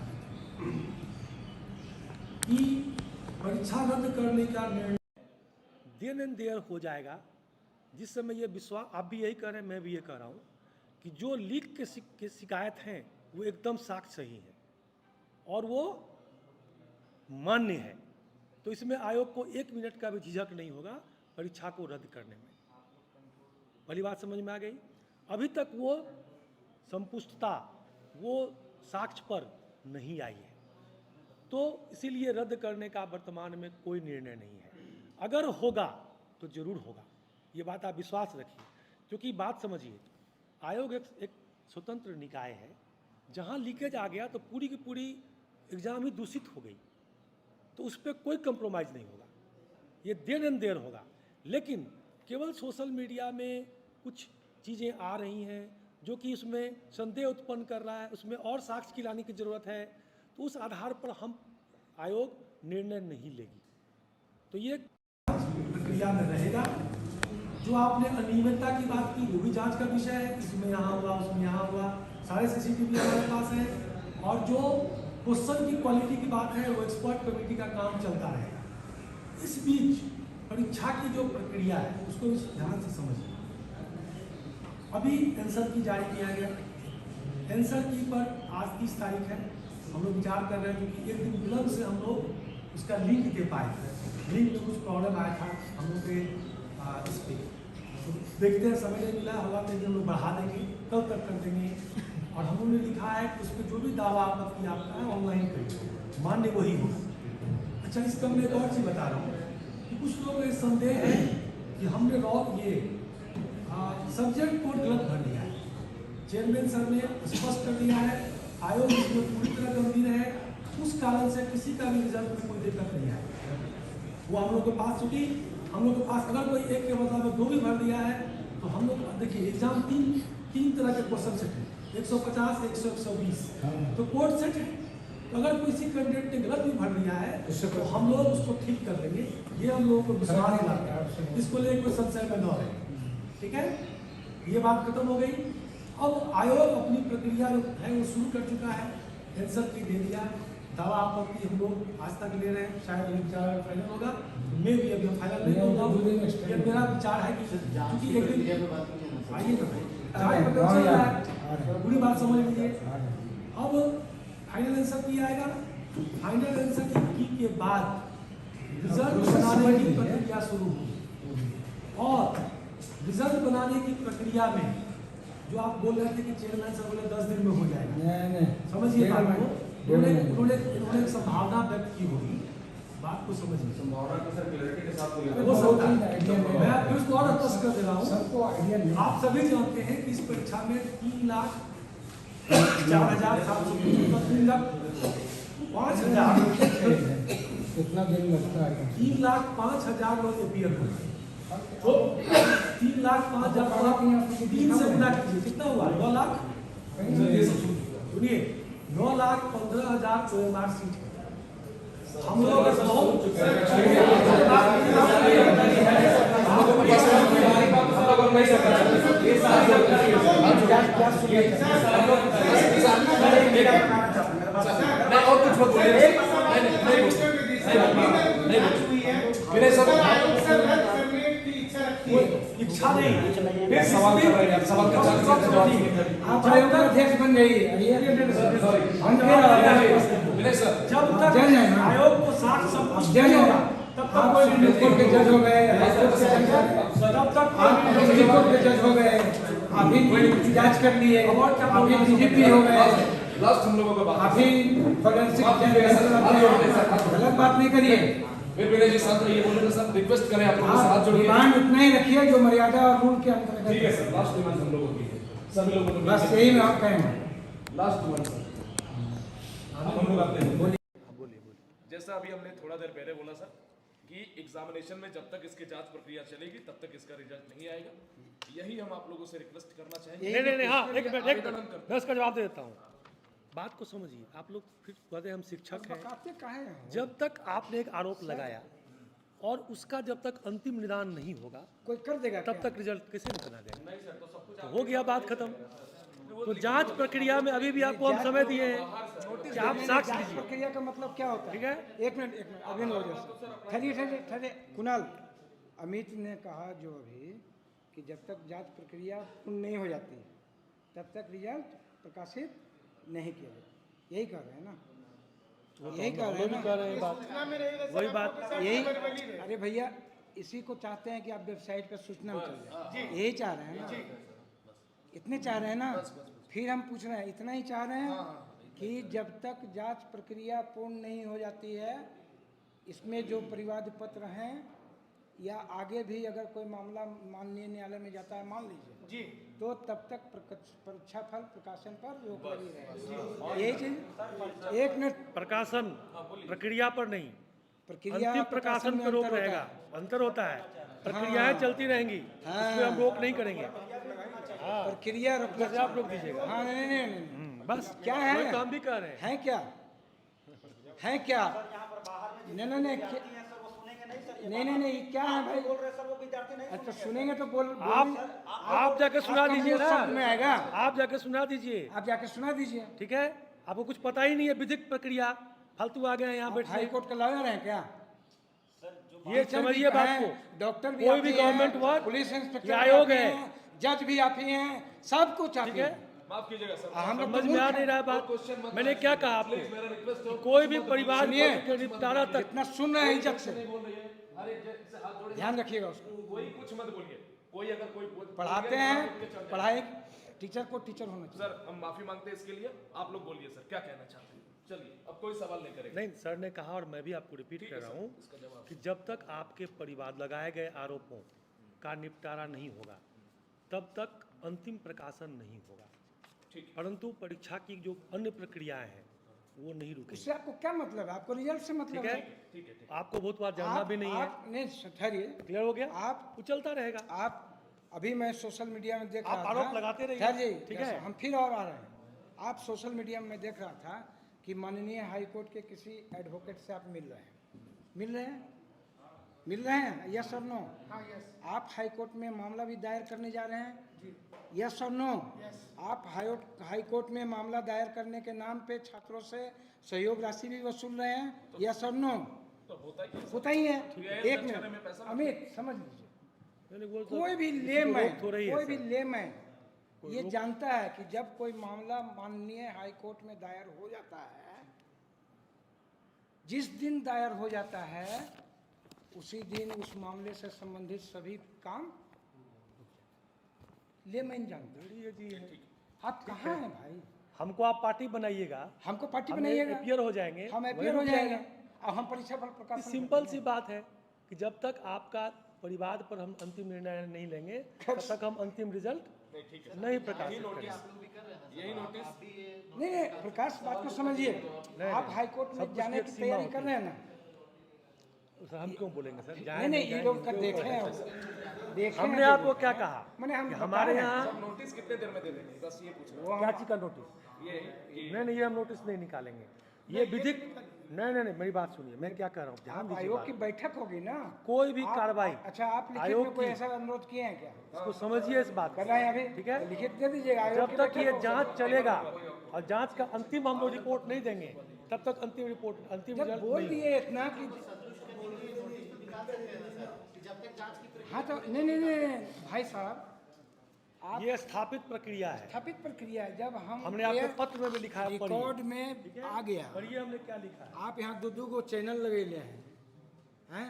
हूं कि परीक्षा रद्द करने का निर्णय देन एंड देयर हो जाएगा, जिस समय ये विश्वास, आप भी यही कह रहे हैं, मैं भी ये कह रहा हूँ कि जो लीक के शिकायत हैं वो एकदम साक्ष्य सही है और वो मान्य है। तो इसमें आयोग को 1 मिनट का भी झिझक नहीं होगा परीक्षा को रद्द करने में। पहली बात समझ में आ गई। अभी तक वो संपुष्टता, वो साक्ष्य पर नहीं आई है, तो इसीलिए रद्द करने का वर्तमान में कोई निर्णय नहीं है। अगर होगा तो जरूर होगा, ये बात आप विश्वास रखिए। क्योंकि बात समझिए, आयोग एक स्वतंत्र निकाय है, जहाँ लीकेज आ गया तो पूरी की पूरी एग्ज़ाम ही दूषित हो गई, तो उस पर कोई कंप्रोमाइज़ नहीं होगा, ये देर एंड देर होगा। लेकिन केवल सोशल मीडिया में कुछ चीज़ें आ रही हैं जो कि उसमें संदेह उत्पन्न कर रहा है, उसमें और साक्ष्य की लाने की ज़रूरत है, तो उस आधार पर हम आयोग निर्णय नहीं लेगी। तो ये प्रक्रिया में रहेगा। जो आपने अनियमितता की बात की, वो भी जांच का विषय है, इसमें यहाँ हुआ, उसमें यहाँ हुआ, सारे CCTV हमारे पास है। और जो क्वेश्चन की क्वालिटी की बात है, वो एक्सपर्ट कमेटी का काम चलता रहेगा। इस बीच परीक्षा की जो प्रक्रिया है उसको ध्यान से समझिए। अभी आंसर की जारी किया गया, आंसर की पर आज 30 तारीख है, हम लोग विचार कर रहे हैं क्योंकि एक दिन विलंब से हम लोग उसका लिंक दे पाए थे, लिंक में कुछ प्रॉब्लम आया था हम लोग के इस पर, तो देखते हैं, समय नहीं मिला, होगा तो हम लोग बढ़ा देंगे, कल तक कर देंगे। और हम लोगों ने लिखा है कि उस पर जो भी दावा आपत्ति आपका है ऑनलाइन करिए, मान्य वही होगा। अच्छा, इसका मैं एक और चीज़ बता रहा हूँ कि कुछ लोग ये संदेह है कि हमने ये सब्जेक्ट कोड गलत भर दिया है। चेयरमैन सर ने स्पष्ट कर दिया है, आयोग इसमें पूरी तरह गंभीर है, उस कारण से किसी का भी रिजल्ट में कोई दिक्कत नहीं है। वो हम लोग के पास, चूँकि हम लोग के पास अगर कोई एक के बदला में 2 भी भर दिया है तो हम लोग देखिए एग्जाम तीन तरह के क्वेश्चन सेट है, 150, 100, 120, तो कोड सेट है। तो अगर किसी कैंडिडेट ने गलत भी भर दिया है तो हम लोग उसको ठीक कर देंगे, ये हम लोगों को विश्वास दिलाते हैं, इसको लेकर कोई संशय में न रहे। ठीक है, ये बात खत्म हो गई। अब आयोग अपनी प्रक्रिया है वो शुरू कर चुका है, आंसर की दे दिया, दावा आपत्ति हम लोग आज तक ले रहे हैं, शायद ये विचार फाइनल होगा, मैं भी अभी फाइनल नहीं होगा। ये मेरा विचार है कि क्योंकि एक दिन आइए तो पूरी बात समझ लीजिए। अब फाइनल आंसर की आएगा, फाइनल आंसर की के बाद रिजल्ट बनाने की प्रक्रिया शुरू होगी। और रिजल्ट बनाने की प्रक्रिया में जो आप बोल रहे थे कि चेयरमैन साहब बोले 10 दिन में हो जाएगा, समझिए बात को, उन्होंने एक संभावना व्यक्त की होगी, बात को समझिए। संभावना को सर क्लैरिटी के साथ वो सकता है, मैं फिर उसको और स्पष्ट कर दे रहा हूँ। आप सभी जानते हैं कि इस परीक्षा में 3,04,700, 3,05,000 कितना दिन लगता है? 3,05,000 लोग अपीयर हुए, तो 3,05,000 3 से गुना कीजिए, कितना हुआ? 9 लाख। सुनिए, 9,15,000 OMR सीट है। हम लोग इच्छा नहीं, सवाल कर रहे हैं, सवाल का आप आयोग का अध्यक्ष बन गई, जब तक आयोग को साक्ष्य सब कुछ जज होगा, तब तक कोई कोर्ट के जज हो गए, तब तक सुप्रीम कोर्ट के जज हो गए, अभी जांच कर लिए, अभी DGP हो गए, लास्ट हम लोगों का बात, अभी फॉरेंसिक गलत बात नहीं करिए। फिर विनय जी साथ ये बोल रहे सर, रिक्वेस्ट करें आप लोगों से हाथ जोड़िए, डिमांड उतना ही रखिए जो मर्यादा और रूल के अंतर्गत। ठीक है सर, लास्ट डिमांड हम लोगों की है, सभी लोगों को बस यही मैं आप कहेंगे, लास्ट डिमांड सर। हम लोग आते हैं, जैसा अभी हमने थोड़ा देर पहले बोला सर कि एग्जामिनेशन में जब तक इसकी जांच प्रक्रिया चलेगी तब तक इसका रिजल्ट नहीं आएगा, यही हम आप लोगों से रिक्वेस्ट करना चाहेंगे। नहीं, हाँ, एक मिनट मैं उसका जवाब दे देता हूँ। बात को समझिए, आप लोग फिर कहते हम शिक्षक हैं, जब तक आपने एक आरोप लगाया और उसका जब तक अंतिम निदान नहीं होगा कोई कर देगा, तब तक रिजल्ट कैसे निकला जाएगा? तो हो गया बात खत्म। तो जांच प्रक्रिया में अभी भी आपको हम समय दिए हैं कि आप साक्ष्य लीजिए। प्रक्रिया का मतलब क्या होता है? ठीक है, एक मिनट अभी ठहरिए, कुणाल, अमित ने कहा जो अभी कि जब तक जांच प्रक्रिया पूर्ण नहीं हो जाती तब तक रिजल्ट प्रकाशित नहीं किया जाए, यही कह रहे हैं ना? यही कह रहे हैं ना? वही बात, यही, अरे भैया इसी को चाहते हैं कि आप वेबसाइट पर सूचना में चल जाए, यही चाह रहे हैं ना? इतने चाह रहे हैं ना? फिर हम पूछ रहे हैं, इतना ही चाह रहे हैं कि जब तक जांच प्रक्रिया पूर्ण नहीं हो जाती है, इसमें जो परिवाद पत्र हैं या आगे भी अगर कोई मामला माननीय न्यायालय में जाता है, मान लीजिए जी तो तब तक परीक्षा फल प्रकाशन पर रोक लगी रहेगी। यही चीज एक मिनट, प्रकाशन प्रक्रिया पर नहीं, प्रक्रिया अंतिम प्रकाशन पर रोक रहेगा। अंतर होता है, प्रक्रियाएं चलती रहेंगी, उसमें हम रोक नहीं करेंगे। प्रक्रिया रोक, आप रोक दीजिएगा। हाँ नहीं नहीं नहीं, बस क्या है, वही तो हम भी कह रहे हैं। हैं क्या, हैं क्या, नहीं नहीं नहीं नहीं नहीं नहीं क्या है भाई, अच्छा सुनेंगे तो बोल, आप जाके सुना दीजिए ना, में आएगा, आप जाके सुना दीजिए, आप जाके सुना दीजिए। ठीक है। आपको कुछ पता ही नहीं है विधिक प्रक्रिया, फालतू आ गए हैं यहाँ बैठ। हाई कोर्ट का लॉयर है क्या? ये समझिए बात को, डॉक्टर कोई भी गवर्नमेंट वर्क, पुलिस इंस्पेक्टर आयोग है, जज भी आप ही हैं, सब कुछ आप ही हैं। माफ कीजिएगा सर, हम लोग समझ में आ नहीं रहा बात। मैंने क्या कहा आपको, मेरा रिक्वेस्ट है, कोई भी परिवार के निपटारा तक इतना सुन रहे हैं इज्जत से, नहीं बोल रही है, अरे जैसे हाथ जोड़े, ध्यान रखिएगा उसको। कोई कुछ मत बोलिए, कोई अगर कोई पढ़ाते हैं, पढ़ाई टीचर को टीचर होना चाहिए। सर हम माफी मांगते हैं इसके लिए, आप लोग बोलिए सर क्या कहना चाहते हैं। चलिए अब कोई सवाल नहीं करेगा। नहीं, सर ने कहा और मैं भी आपको रिपीट कर रहा हूँ कि जब तक आपके परिवार लगाए गए आरोपों का निपटारा नहीं होगा तब तक अंतिम प्रकाशन नहीं होगा। परंतु परीक्षा की जो अन्य प्रक्रियाएं हैं वो नहीं रुकेगी। इससे आपको क्या मतलब है? आपको रिजल्ट से मतलब ठीक है, ठीक है, आपको बहुत बार जानना भी नहीं है। नहीं ठहरिए, क्लियर हो गया, आप वो चलता रहेगा। आप अभी मैं सोशल मीडिया में देख आप रहा था, आरोप लगाते रहिए, ठहरिए, ठीक है। हम फिर और आ रहे हैं। आप सोशल मीडिया में देख रहा था कि माननीय हाई कोर्ट के किसी एडवोकेट से आप मिल रहे हैं, मिल रहे हैं, मिल रहे हैं, यस और नो? हाँ यस आप हाई कोर्ट में मामला भी दायर करने जा रहे हैं, यस और नो? आप हाई कोर्ट में मामला दायर करने के नाम पे छात्रों से सहयोग राशि भी वसूल रहे हैं, यस और नो? तो होता ही है। एक मिनट अमित समझ लीजिए, कोई भी लेमैन ये जानता है कि जब कोई मामला माननीय हाई कोर्ट में दायर हो जाता है, जिस दिन दायर हो जाता है उसी दिन उस मामले से संबंधित सभी काम लेमैन जानता है। आप कहाँ हैं भाई? हमको आप पार्टी बनाइएगा, हमको पार्टी बनाइएगा, एपियर हो जाएंगे, हम एपियर हो जाएंगे और हम परीक्षा फल प्रकाशन। सिंपल सी बात है कि जब तक आपका परिवार पर हम अंतिम निर्णय नहीं लेंगे तब तक हम अंतिम रिजल्ट नहीं प्रकाशित करेंगे। यही नोटिस नहीं नहीं प्रकाश, बात को समझिए। आप हाई कोर्ट में जाने की तैयारी कर रहे हैं ना? सर हम क्यों बोलेंगे सर, नहीं नहीं ये लोग कर देखे हैं, हमने आपको क्या कहा? मैंने हम हमारे यहाँ नोटिस कितने देर में दे देंगे, बस ये पूछ रहा हूँ। क्या चीज का नोटिस? नहीं ये हम नोटिस नहीं निकालेंगे, ये विधिक नहीं मेरी बात सुनिए, मैं क्या कह रहा हूँ, ध्यान दीजिए। आयोग की बैठक होगी ना, कोई भी कार्रवाई। अच्छा आप लिखित में कोई ऐसा अनुरोध किए हैं क्या? इसको समझिए, इस बात कर रहे हैं अभी, ठीक है, लिखित दे दीजिएगा। जब तक ये जांच चलेगा और जांच का अंतिम हम लोग रिपोर्ट नहीं देंगे तब तक अंतिम रिपोर्ट अंतिम रिजल्ट बोल दिए इतना कि हाँ तो नहीं भाई साहब, आप ये स्थापित प्रक्रिया है, स्थापित प्रक्रिया है। जब हमने आपको पत्र में भी लिखा है, रिकॉर्ड में आ गया, पढ़िए हमने क्या लिखा है। आप यहाँ दो को चैनल लगे हैं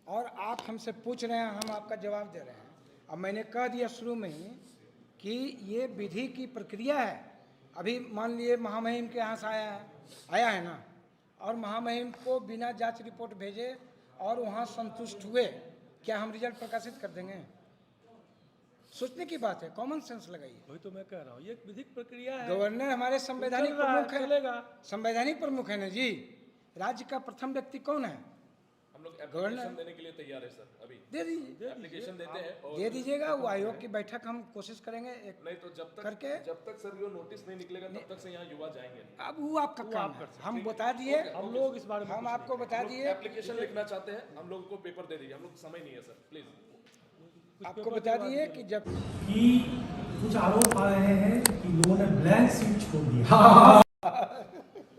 और आप हमसे पूछ रहे हैं, हम आपका जवाब दे रहे हैं। अब मैंने कह दिया शुरू में ही कि ये विधि की प्रक्रिया है। अभी मान लिए महामहिम के यहाँ से आया है ना, और महामहिम को बिना जांच रिपोर्ट भेजे और वहाँ संतुष्ट हुए, क्या हम रिजल्ट प्रकाशित कर देंगे? सोचने की बात है, कॉमन सेंस लगाइए। वही तो मैं कह रहा हूँ, ये विधिक प्रक्रिया है। गवर्नर हमारे संवैधानिक प्रमुख है, चलेगा, संवैधानिक प्रमुख है ना जी। राज्य का प्रथम व्यक्ति कौन है? हम लोग एप्लीकेशन देने के लिए तैयार है सर, अभी दे दीजिए, एप्लीकेशन देते हैं और दे दीजिएगा। वो आयोग की बैठक हम कोशिश करेंगे एक नहीं तो जब तक सर वो नोटिस नहीं निकलेगा तब तक से यहाँ युवा जाएंगे। अब वो आपका काम है, हम बता दिए, हम लोग इस बारे में हम आपको बता दिए। एप्लीकेशन लिखना चाहते हैं, हम लोग को पेपर दे दीजिए, हम लोग समय नहीं है सर, प्लीज। आपको बता दिए कि जब कि कुछ आरोप आ रहे हैं कि लोगों ने ब्लैंक सीट छोड़ दिया।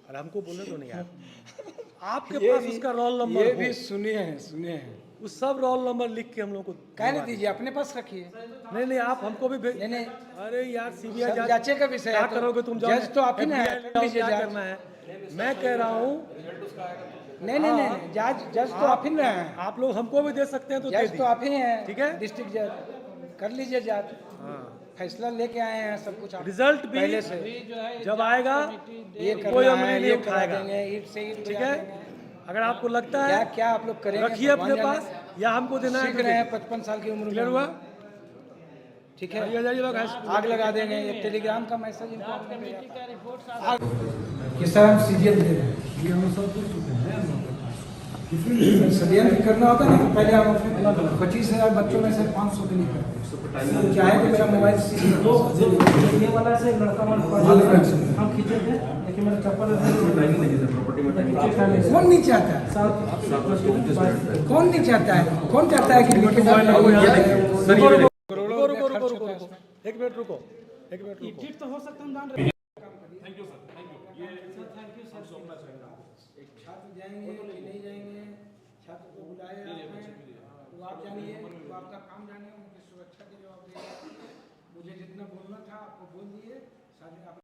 और हमको बोलने तो नहीं यार, आपके पास उसका रोल नंबर ये भी सुनिए हैं उस सब रोल नंबर लिख के हम लोग को कहने दीजिए, अपने पास रखिए। नहीं आप हमको भी नहीं अरे यार सीबीआई जांचे का विषय क्या है, करोगे तुम? जज तो आप ही ना क्या करना है, मैं कह रहा हूँ। नहीं जज तो आप ही ना है। आप लोग हमको भी दे सकते हैं तो जज तो आप ही हैं, ठीक है, डिस्ट्रिक्ट जज कर लीजिए जांच। फैसला लेके आए हैं, सब कुछ रिजल्ट भी पहले से जब आएगा ये कोई अमली नहीं ये उठाएगा, देंगे, ईट से ईट ठीक है। अगर आपको लगता है क्या आप लोग करेंगे रखिए अपने पास या हमको देना है सीख रहे हैं 55 साल की उम्र क्लियर में हुआ? ठीक है ये जाइए लोग आग लगा देंगे एक टेलीग्राम का मैसेज इनको हमने भेजा था कि सर हम सीरियस ले रहे हैं ये हम सब कुछ चुके हैं षड्यंत्र करना होता है ना पहले हम अपने 25,000 बच्चों में से 500 के लिए करते चाहे तो मेरा मोबाइल ये वाला से लड़का हम खींचे थे लेकिन मेरा चप्पल कौन नहीं चाहता है कौन नहीं चाहता है कौन चाहता है कि रुको एक मिनट रुको ठीक तो हो सकता हम जान रहे thank you sir thank you ये थैंक यू सर सोमनाथ रहेगा छात्र जाएंगे कि नहीं जाएंगे छात्र को बुलाए आपने तो आप जानिए तो आपका काम जानिए उनकी सुरक्षा की जवाबदेही मुझे जितना बोलना था आपको बोल दिए सारे